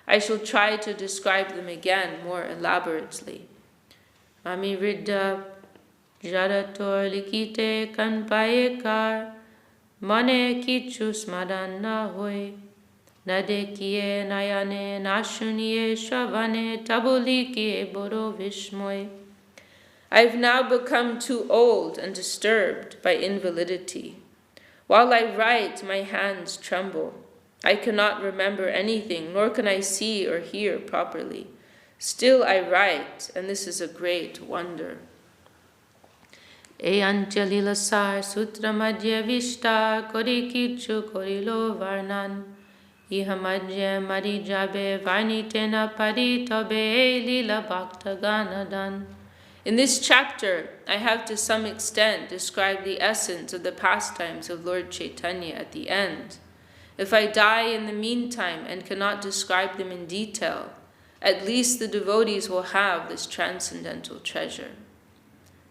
I shall try to describe them again more elaborately. Mami Riddha Jadator Likite Kanpayekar Mane Kichu Smadan Na Hoy Nadekiye Nayane Nashuniye Shavane Tabulikiye Boro Vishmoy. I have now become too old and disturbed by invalidity. While I write, my hands tremble. I cannot remember anything, nor can I see or hear properly. Still I write, and this is a great wonder. Eyanjalila sar sutra madhya vishtar kori kichu korilo varnan. Iha madhya marijabe varnitena paritobe lila bhakta ganadan. In this chapter, I have to some extent described the essence of the pastimes of Lord Chaitanya at the end. If I die in the meantime and cannot describe them in detail, at least the devotees will have this transcendental treasure.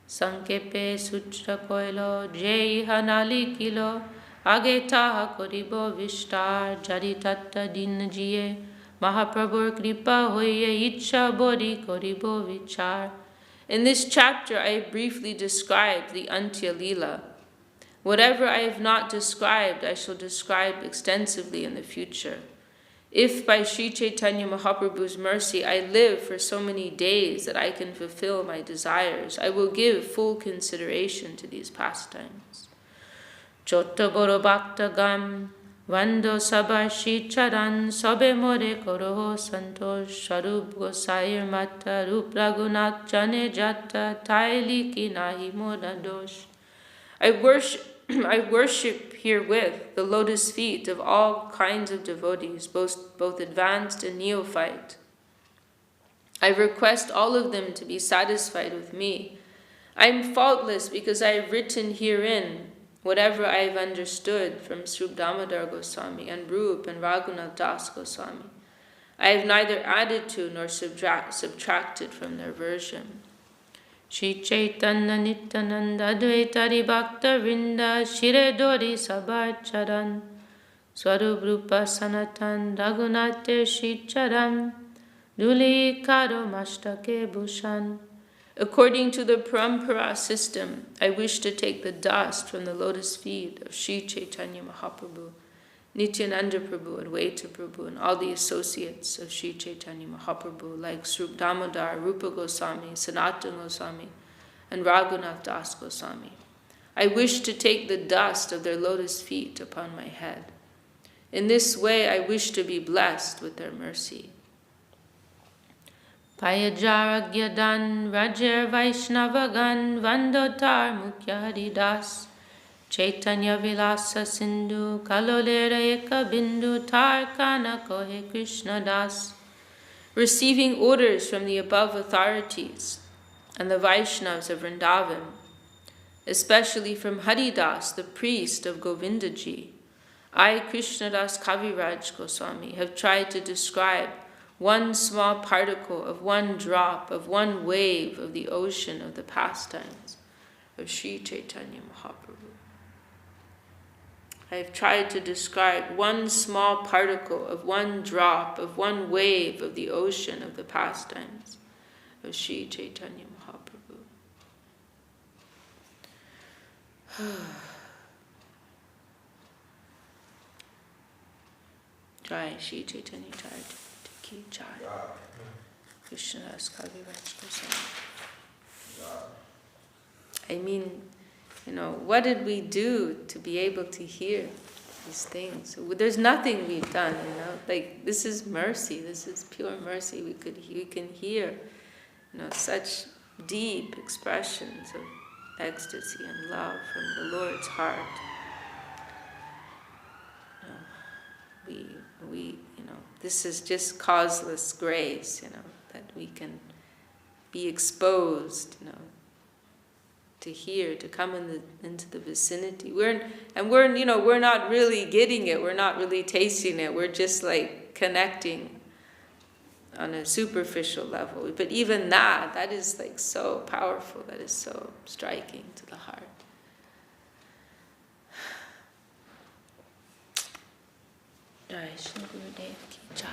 Sankepe sutra koilo jai hanali kilo agetaha koribo vishtar jaritatta dinnajiye Mahaprabhur kripa hoye icha bodhi koribo vichar. In this chapter, I briefly described the Antya Lila. Whatever I have not described, I shall describe extensively in the future. If by Sri Chaitanya Mahaprabhu's mercy I live for so many days that I can fulfill my desires, I will give full consideration to these pastimes. Chotta Boro Bhakta Gam Vando Sabar Shri Charan Sobe More Koroho Santosh Sharup Gosair Mata Rup Raghunath Jane Jata Taili Ki Nahi Moda Dosh. I worship herewith the lotus feet of all kinds of devotees, both advanced and neophyte. I request all of them to be satisfied with me. I am faultless because I have written herein whatever I have understood from Srila Damodar Goswami and Rup and Raghunath Das Goswami. I have neither added to nor subtracted from their version. Shri Chaitanya Nityananda Advaita Bhakta Vrinda Shire Dori Sabar Charan Swarup Rupa Sanatan Raghunate Shri Charan Duli Karo Mashtake Bhushan. According to the Parampara system, I wish to take the dust from the lotus feet of Sri Chaitanya Mahaprabhu, Nityananda Prabhu, Advaita Prabhu, and all the associates of Sri Chaitanya Mahaprabhu, like Srup Damodar, Rupa Goswami, Sanatana Goswami, and Raghunath Das Goswami. I wish to take the dust of their lotus feet upon my head. In this way, I wish to be blessed with their mercy. Payajaraghyadan Rajar Vaishnavagan Vandotar Mukhya Haridas Chaitanya Vilasa Sindhu Kalolera Eka Bindu Tarkana Kohe Krishna Das. Receiving orders from the above authorities and the Vaishnavas of Vrindavan, especially from Haridas, the priest of Govindaji, I, Krishnadas Kaviraj Goswami, have tried to describe one small particle of one drop of one wave of the ocean of the pastimes of Sri Chaitanya Mahaprabhu. I have tried to describe one small particle of one drop of one wave of the ocean of the pastimes of Sri Chaitanya Mahaprabhu. Jai Sri Chaitanya Charitamrita Ki Jai. Krishnadas Kaviraj Goswami. I mean, what did we do to be able to hear these things? There's nothing we've done, Like, this is mercy. This is pure mercy. We can hear, such deep expressions of ecstasy and love from the Lord's heart. We this is just causeless grace, that we can be exposed, to hear, to come into the vicinity. We're not really getting it. We're not really tasting it. We're just like connecting on a superficial level. But even that is like so powerful, that is so striking to the heart. Jai Shri Gurudev Ki Jai.